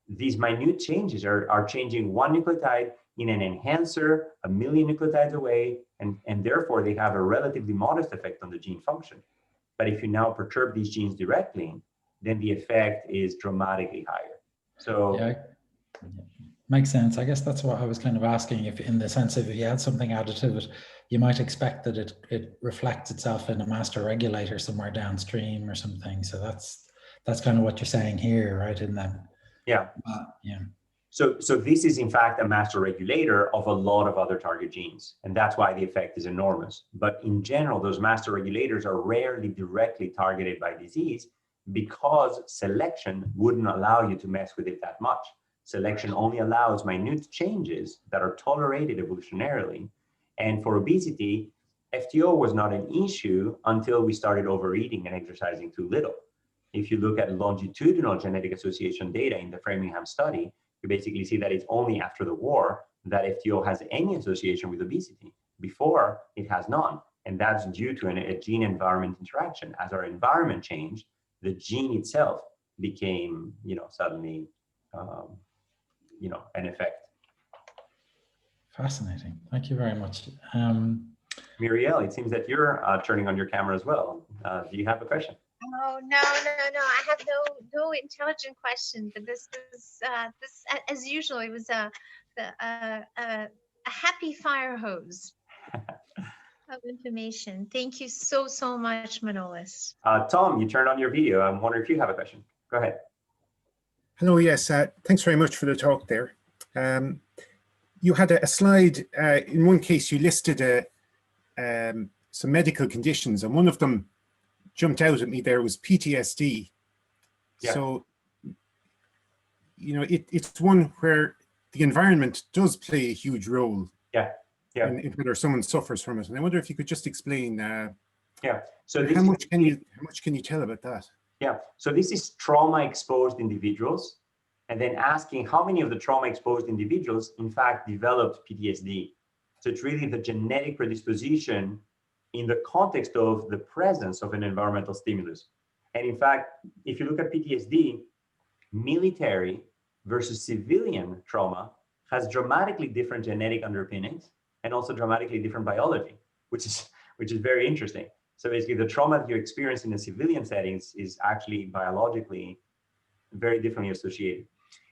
these minute changes are changing 1 nucleotide in an enhancer 1 million nucleotides away, and therefore they have a relatively modest effect on the gene function. But if you now perturb these genes directly, then the effect is dramatically higher. So yeah, makes sense. I guess that's what I was kind of asking, if in the sense of if you had something added to it, you might expect that it reflects itself in a master regulator somewhere downstream or something. So that's kind of what you're saying here, right? In that. Yeah. Yeah. So this is in fact a master regulator of a lot of other target genes, and that's why the effect is enormous. But in general, those master regulators are rarely directly targeted by disease, because selection wouldn't allow you to mess with it that much. Selection only allows minute changes that are tolerated evolutionarily. And for obesity, FTO was not an issue until we started overeating and exercising too little. If you look at longitudinal genetic association data in the Framingham study, you basically see that it's only after the war that FTO has any association with obesity. Before, it has none. And that's due to a gene-environment interaction. As our environment changed, the gene itself became, suddenly, an effect. Fascinating. Thank you very much. Muriel, it seems that you're turning on your camera as well. Do you have a question? Oh, no. I have no intelligent question, but this as usual, it was a happy fire hose of information. Thank you so much, Manolis. Tom, you turned on your video. I'm wondering if you have a question. Go ahead. Hello, yes. Thanks very much for the talk there. You had a slide. In one case, you listed some medical conditions, and one of them jumped out at me there was PTSD. Yeah. So, it's one where the environment does play a huge role. Yeah. In whether someone suffers from it. And I wonder if you could just explain. So how much can you tell about that? Yeah. So this is trauma-exposed individuals, and then asking how many of the trauma-exposed individuals, in fact, developed PTSD. So it's really the genetic predisposition in the context of the presence of an environmental stimulus. And in fact, if you look at PTSD, military versus civilian trauma has dramatically different genetic underpinnings and also dramatically different biology, which is very interesting. So basically, the trauma that you experience in the civilian settings is actually biologically very differently associated.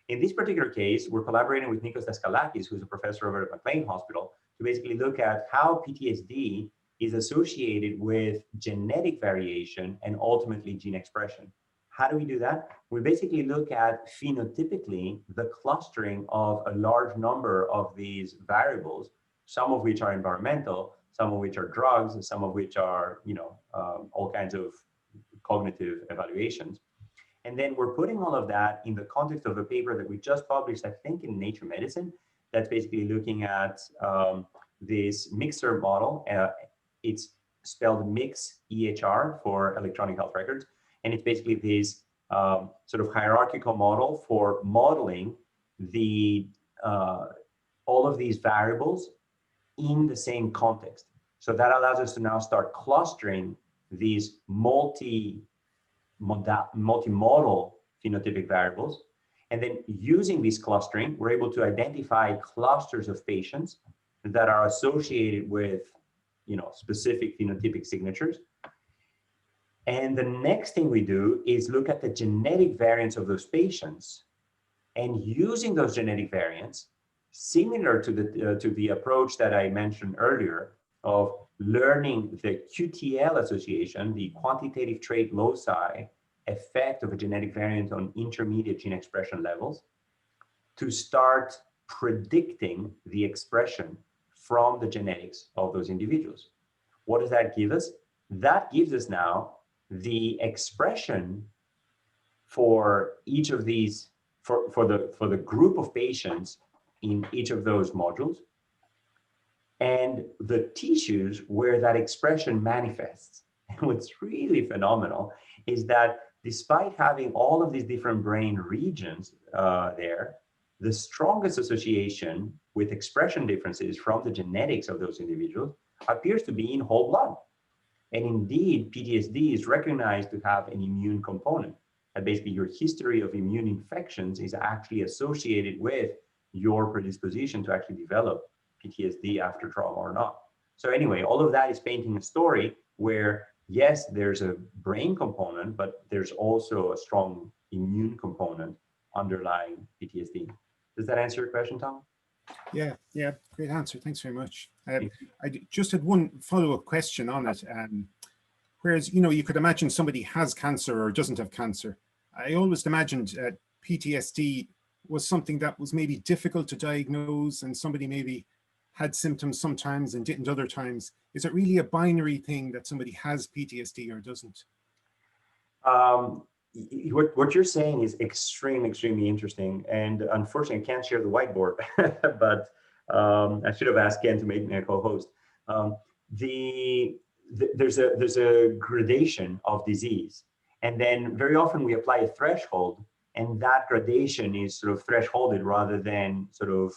In this particular case, we're collaborating with Nikos Daskalakis, who's a professor over at McLean Hospital, to basically look at how PTSD is associated with genetic variation and ultimately gene expression. How do we do that? We basically look at phenotypically the clustering of a large number of these variables, some of which are environmental, some of which are drugs, and some of which are, all kinds of cognitive evaluations. And then we're putting all of that in the context of a paper that we just published, I think, in Nature Medicine, that's basically looking at this mixer model. It's spelled MIX EHR for electronic health records. And it's basically this sort of hierarchical model for modeling the all of these variables in the same context. So that allows us to now start clustering these multimodal phenotypic variables. And then using this clustering, we're able to identify clusters of patients that are associated with specific phenotypic signatures. And the next thing we do is look at the genetic variants of those patients, and using those genetic variants, similar to the approach that I mentioned earlier of learning the QTL association, the quantitative trait loci effect of a genetic variant on intermediate gene expression levels, to start predicting the expression from the genetics of those individuals. What does that give us? That gives us now the expression for each of these, for the group of patients in each of those modules, and the tissues where that expression manifests. And what's really phenomenal is that despite having all of these different brain regions there, the strongest association with expression differences from the genetics of those individuals appears to be in whole blood. And indeed, PTSD is recognized to have an immune component. And basically your history of immune infections is actually associated with your predisposition to actually develop PTSD after trauma or not. So anyway, all of that is painting a story where, yes, there's a brain component, but there's also a strong immune component underlying PTSD. Does that answer your question, Tom? Yeah, great answer. Thanks very much. I just had one follow-up question on it. Whereas, you could imagine somebody has cancer or doesn't have cancer. I always imagined PTSD was something that was maybe difficult to diagnose, and somebody maybe had symptoms sometimes and didn't other times. Is it really a binary thing that somebody has PTSD or doesn't? What you're saying is extremely interesting, and unfortunately I can't share the whiteboard, but I should have asked Ken to make me a co-host. There's a gradation of disease, and then very often we apply a threshold, and that gradation is sort of thresholded rather than sort of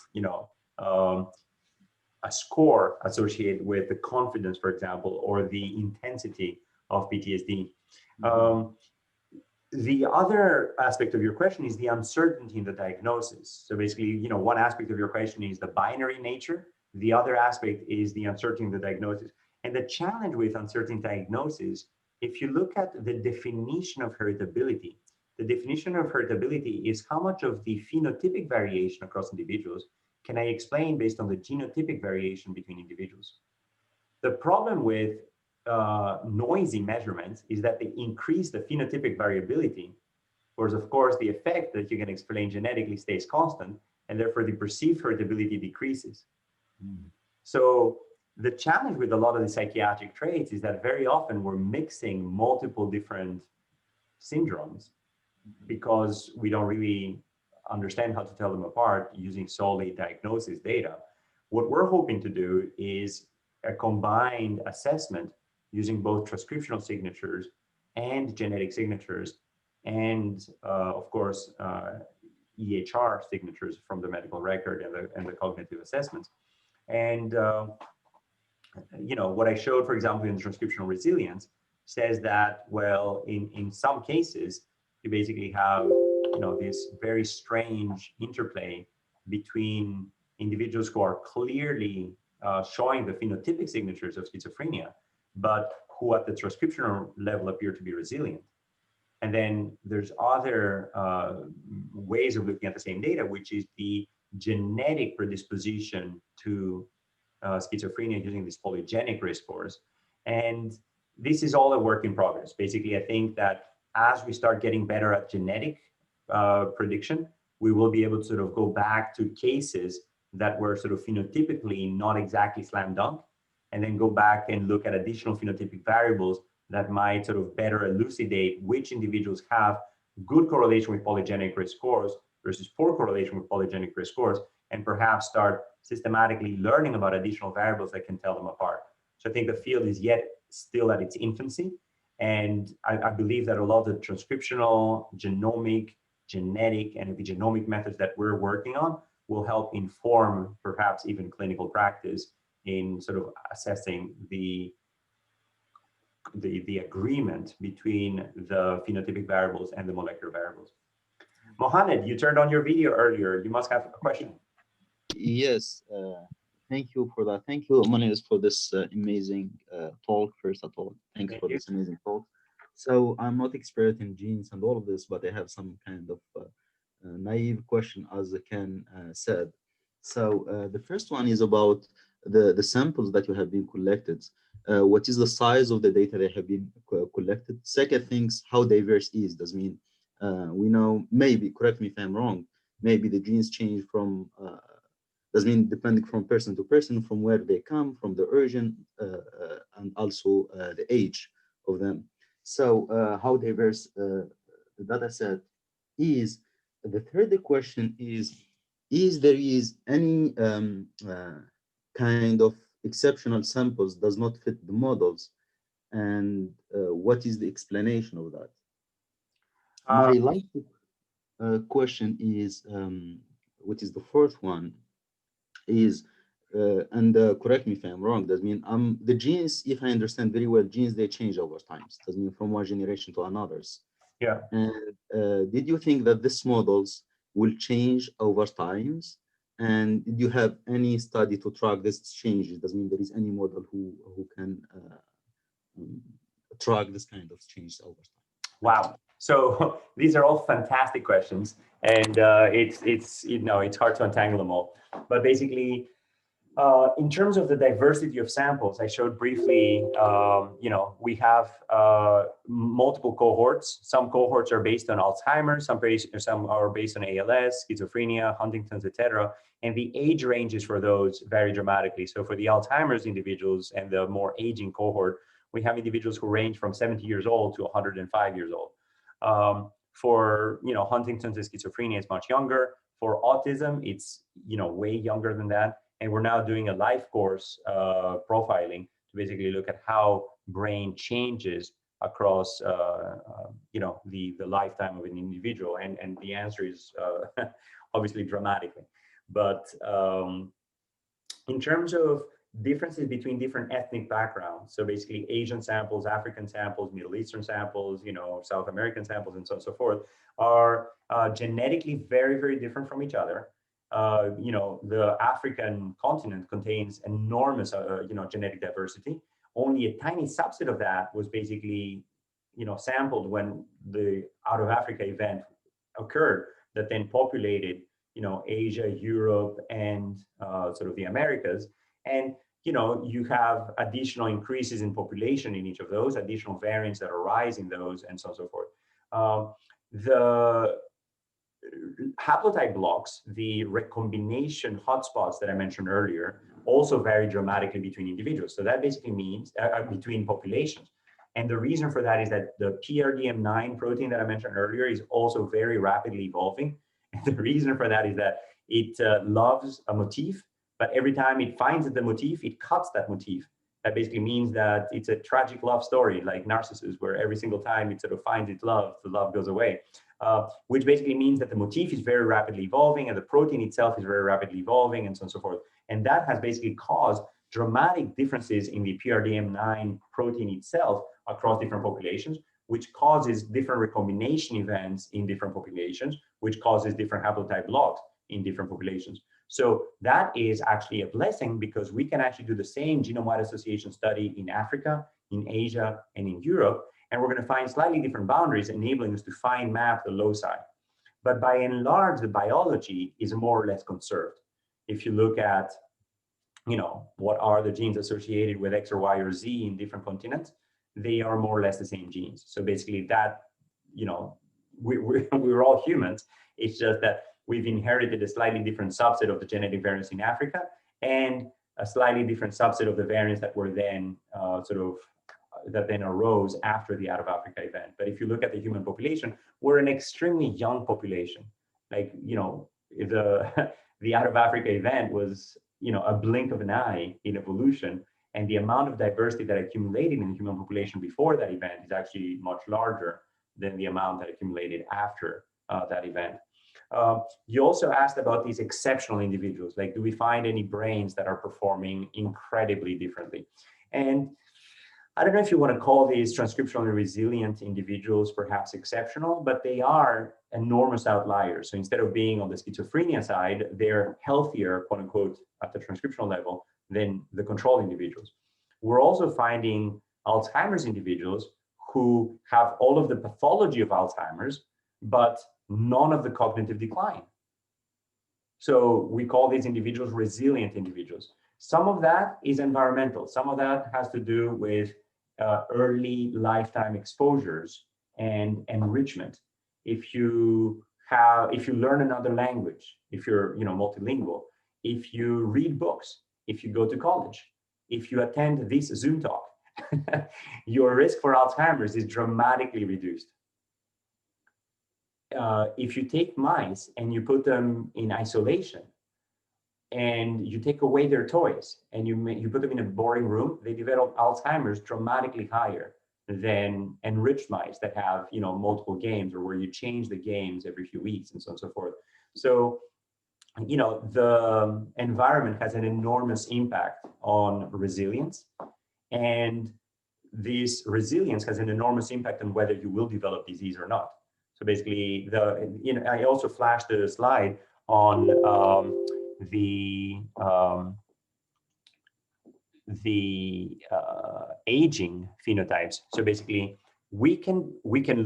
a score associated with the confidence, for example, or the intensity of PTSD. The other aspect of your question is the uncertainty in the diagnosis. So basically, one aspect of your question is the binary nature. The other aspect is the uncertainty in the diagnosis. And the challenge with uncertain diagnosis, if you look at the definition of heritability, the definition of heritability is how much of the phenotypic variation across individuals can I explain based on the genotypic variation between individuals. The problem with noisy measurements is that they increase the phenotypic variability, whereas of course the effect that you can explain genetically stays constant, and therefore the perceived heritability decreases. So the challenge with a lot of the psychiatric traits is that very often we're mixing multiple different syndromes because we don't really understand how to tell them apart using solely diagnosis data. What we're hoping to do is a combined assessment using both transcriptional signatures and genetic signatures, and of course, EHR signatures from the medical record and the cognitive assessments. And what I showed, for example, in transcriptional resilience says that, well, in some cases, you basically have this very strange interplay between individuals who are clearly showing the phenotypic signatures of schizophrenia, but who at the transcriptional level appear to be resilient. And then there's other ways of looking at the same data, which is the genetic predisposition to schizophrenia using these polygenic risk scores. And this is all a work in progress. Basically, I think that as we start getting better at genetic prediction, we will be able to sort of go back to cases that were sort of phenotypically not exactly slam dunk, and then go back and look at additional phenotypic variables that might sort of better elucidate which individuals have good correlation with polygenic risk scores versus poor correlation with polygenic risk scores, and perhaps start systematically learning about additional variables that can tell them apart. So I think the field is yet still at its infancy. And I believe that a lot of the transcriptional, genomic, genetic, and epigenomic methods that we're working on will help inform perhaps even clinical practice in sort of assessing the agreement between the phenotypic variables and the molecular variables. Mohammed, you turned on your video earlier. You must have a question. Yes, thank you for that. Thank you, Manolis, for this amazing talk. First of all, thanks Thank for you. this amazing talk. So I'm not expert in genes and all of this, but I have some kind of naive question, as Ken said. So the first one is about the samples that you have been collected. What is the size of the data that have been collected? Second things, how diverse is? Does mean we know, maybe, correct me if I'm wrong, maybe the genes change from, does mean depending from person to person, from where they come, from the origin, and also the age of them. So how diverse the data set is. The third question is there is any kind of exceptional samples does not fit the models, and what is the explanation of that? My last question is, which is the fourth one, is, and correct me if I'm wrong, does mean the genes, if I understand very well, genes, they change over time. Does mean from one generation to another's. Yeah. And did you think that these models will change over times? And did you have any study to track this changes? Does mean there is any model who can track this kind of change over time? Wow. So these are all fantastic questions, and it's hard to untangle them all. But basically, in terms of the diversity of samples, I showed briefly, we have multiple cohorts. Some cohorts are based on Alzheimer's, some are based on ALS, schizophrenia, Huntington's, etc. And the age ranges for those vary dramatically. So for the Alzheimer's individuals and the more aging cohort, we have individuals who range from 70 years old to 105 years old. For Huntington's and schizophrenia, it's much younger. For autism, it's way younger than that. And we're now doing a life course profiling to basically look at how brain changes across the lifetime of an individual. And the answer is obviously dramatically. But in terms of differences between different ethnic backgrounds, so basically Asian samples, African samples, Middle Eastern samples, South American samples, and so on and so forth, are genetically very, very different from each other. The African continent contains enormous, genetic diversity. Only a tiny subset of that was basically, sampled when the out of Africa event occurred, that then populated, Asia, Europe, and sort of the Americas. And, you have additional increases in population in each of those, additional variants that arise in those, and so on and so forth. The haplotype blocks, the recombination hotspots that I mentioned earlier, also vary dramatically between individuals. So that basically means between populations. And the reason for that is that the PRDM9 protein that I mentioned earlier is also very rapidly evolving. And the reason for that is that it loves a motif, but every time it finds the motif, it cuts that motif. That basically means that it's a tragic love story, like Narcissus, where every single time it sort of finds its love, the love goes away. Which basically means that the motif is very rapidly evolving and the protein itself is very rapidly evolving, and so on and so forth. And that has basically caused dramatic differences in the PRDM9 protein itself across different populations, which causes different recombination events in different populations, which causes different haplotype blocks in different populations. So that is actually a blessing, because we can actually do the same genome-wide association study in Africa, in Asia, and in Europe. And we're going to find slightly different boundaries, enabling us to fine map the loci. But by and large, the biology is more or less conserved. If you look at, what are the genes associated with X or Y or Z in different continents, they are more or less the same genes. So basically that, we're all humans. It's just that we've inherited a slightly different subset of the genetic variants in Africa and a slightly different subset of the variants that were then that then arose after the out of Africa event. But if you look at the human population, we're an extremely young population. Like, the out of Africa event was, a blink of an eye in evolution. And the amount of diversity that accumulated in the human population before that event is actually much larger than the amount that accumulated after that event. You also asked about these exceptional individuals, like, do we find any brains that are performing incredibly differently? And I don't know if you want to call these transcriptionally resilient individuals perhaps exceptional, but they are enormous outliers. So instead of being on the schizophrenia side, they're healthier, quote unquote, at the transcriptional level than the control individuals. We're also finding Alzheimer's individuals who have all of the pathology of Alzheimer's, but none of the cognitive decline. So we call these individuals resilient individuals. Some of that is environmental. Some of that has to do with early lifetime exposures and enrichment. If you learn another language, if you're multilingual, if you read books, if you go to college, if you attend this Zoom talk, your risk for Alzheimer's is dramatically reduced. If you take mice and you put them in isolation and you take away their toys and you put them in a boring room, they develop Alzheimer's dramatically higher than enriched mice that have multiple games, or where you change the games every few weeks and so on and so forth. So the environment has an enormous impact on resilience, and this resilience has an enormous impact on whether you will develop disease or not. So basically, I also flashed a slide on the aging phenotypes. So basically, we can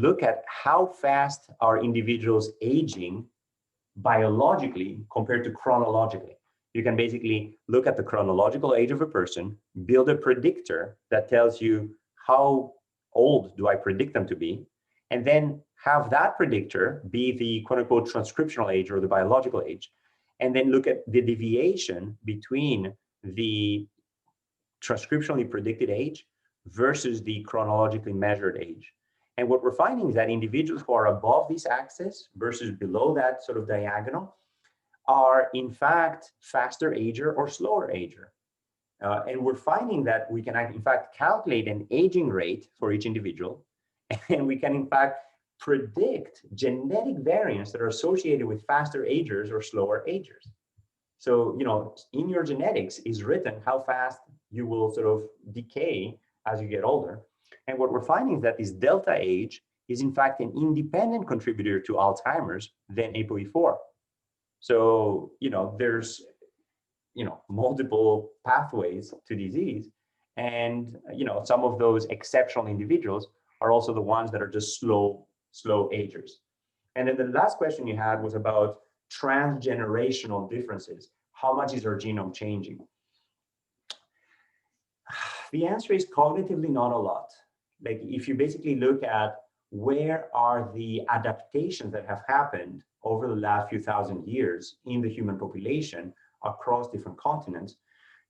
look at how fast are individuals aging biologically compared to chronologically. You can basically look at the chronological age of a person, build a predictor that tells you how old do I predict them to be, and then have that predictor be the quote unquote transcriptional age or the biological age, and then look at the deviation between the transcriptionally predicted age versus the chronologically measured age. And what we're finding is that individuals who are above this axis versus below that sort of diagonal are in fact faster ager or slower ager. And we're finding that we can in fact calculate an aging rate for each individual, and we can in fact predict genetic variants that are associated with faster agers or slower agers. So, in your genetics is written how fast you will sort of decay as you get older. And what we're finding is that this delta age is in fact an independent contributor to Alzheimer's than ApoE4. So, there's, multiple pathways to disease. And, some of those exceptional individuals are also the ones that are just slow agers. And then the last question you had was about transgenerational differences. How much is our genome changing? The answer is cognitively not a lot. Like, if you basically look at where are the adaptations that have happened over the last few thousand years in the human population across different continents,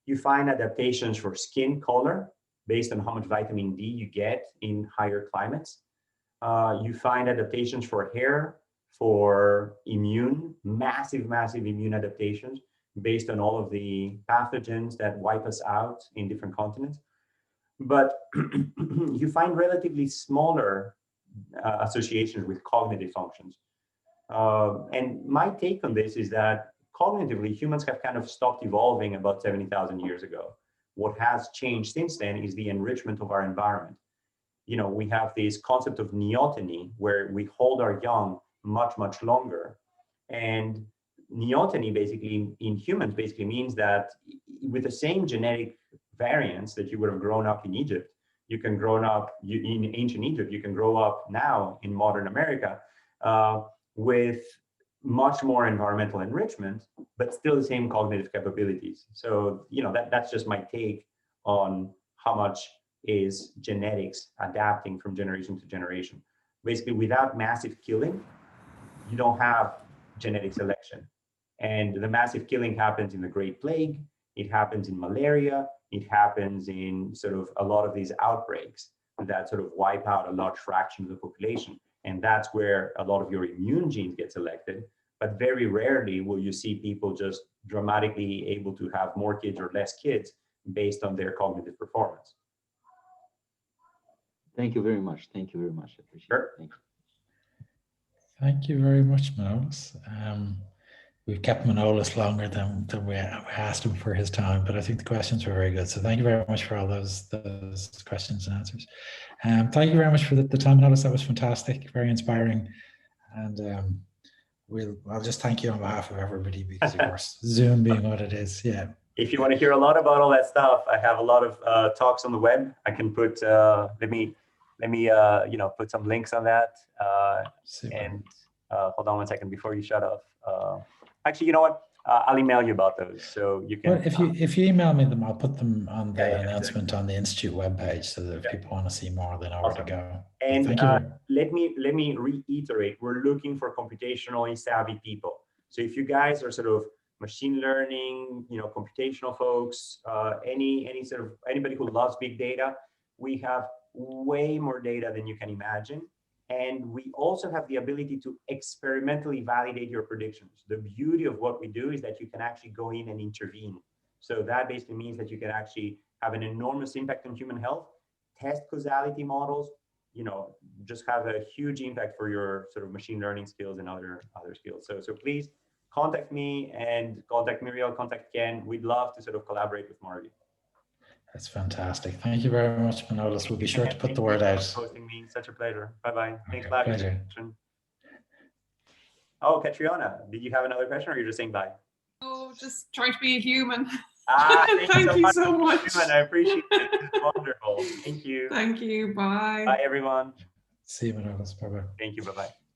you find adaptations for skin color based on how much vitamin D you get in higher climates. You find adaptations for hair, for massive immune adaptations based on all of the pathogens that wipe us out in different continents. But you find relatively smaller associations with cognitive functions. And my take on this is that cognitively, humans have kind of stopped evolving about 70,000 years ago. What has changed since then is the enrichment of our environment. We have this concept of neoteny, where we hold our young much longer. And neoteny basically in humans basically means that with the same genetic variants that you would have grown up in Egypt, you can grow up in ancient Egypt, you can grow up now in modern America with much more environmental enrichment, but still the same cognitive capabilities. So, that's just my take on how much is genetics adapting from generation to generation. Basically, without massive killing, you don't have genetic selection. And the massive killing happens in the Great Plague, it happens in malaria, it happens in sort of a lot of these outbreaks that sort of wipe out a large fraction of the population. And that's where a lot of your immune genes get selected. But very rarely will you see people just dramatically able to have more kids or less kids based on their cognitive performance. Thank you very much. Thank you very much. I appreciate it. Thank you. Thank you very much, Manolis. we've kept Manolis longer than we asked him for his time, but I think the questions were very good. So thank you very much for all those questions and answers. Thank you very much for the time, Manolis. That was fantastic, very inspiring. And I'll just thank you on behalf of everybody, because of course, Zoom being what it is. Yeah. If you want to hear a lot about all that stuff, I have a lot of talks on the web. I can put, let me put some links on that. And hold on one second before you shut off. Actually, you know what? I'll email you about those, so you can. Well, if you email me them, I'll put them on the announcement on the Institute webpage, so that if people want to see more, they know where to go. And thank you. let me reiterate: we're looking for computationally savvy people. So if you guys are sort of machine learning, computational folks, anybody who loves big data, we have way more data than you can imagine. And we also have the ability to experimentally validate your predictions. The beauty of what we do is that you can actually go in and intervene. So that basically means that you can actually have an enormous impact on human health, test causality models, just have a huge impact for your sort of machine learning skills and other skills. So please contact me and contact Muriel, contact Ken. We'd love to sort of collaborate with more of you. That's fantastic. Thank you very much, Manolis. We'll be sure to put the word out. For hosting me. Such a pleasure. Bye-bye. Thanks Okay, a lot. pleasure. Oh, Catriona, did you have another question, or you're just saying bye? Oh, just trying to be a human. Thank you so much. I appreciate it. It's wonderful. Thank you. Thank you. Bye. Bye, everyone. See you, Manolis. Bye-bye. Thank you. Bye-bye.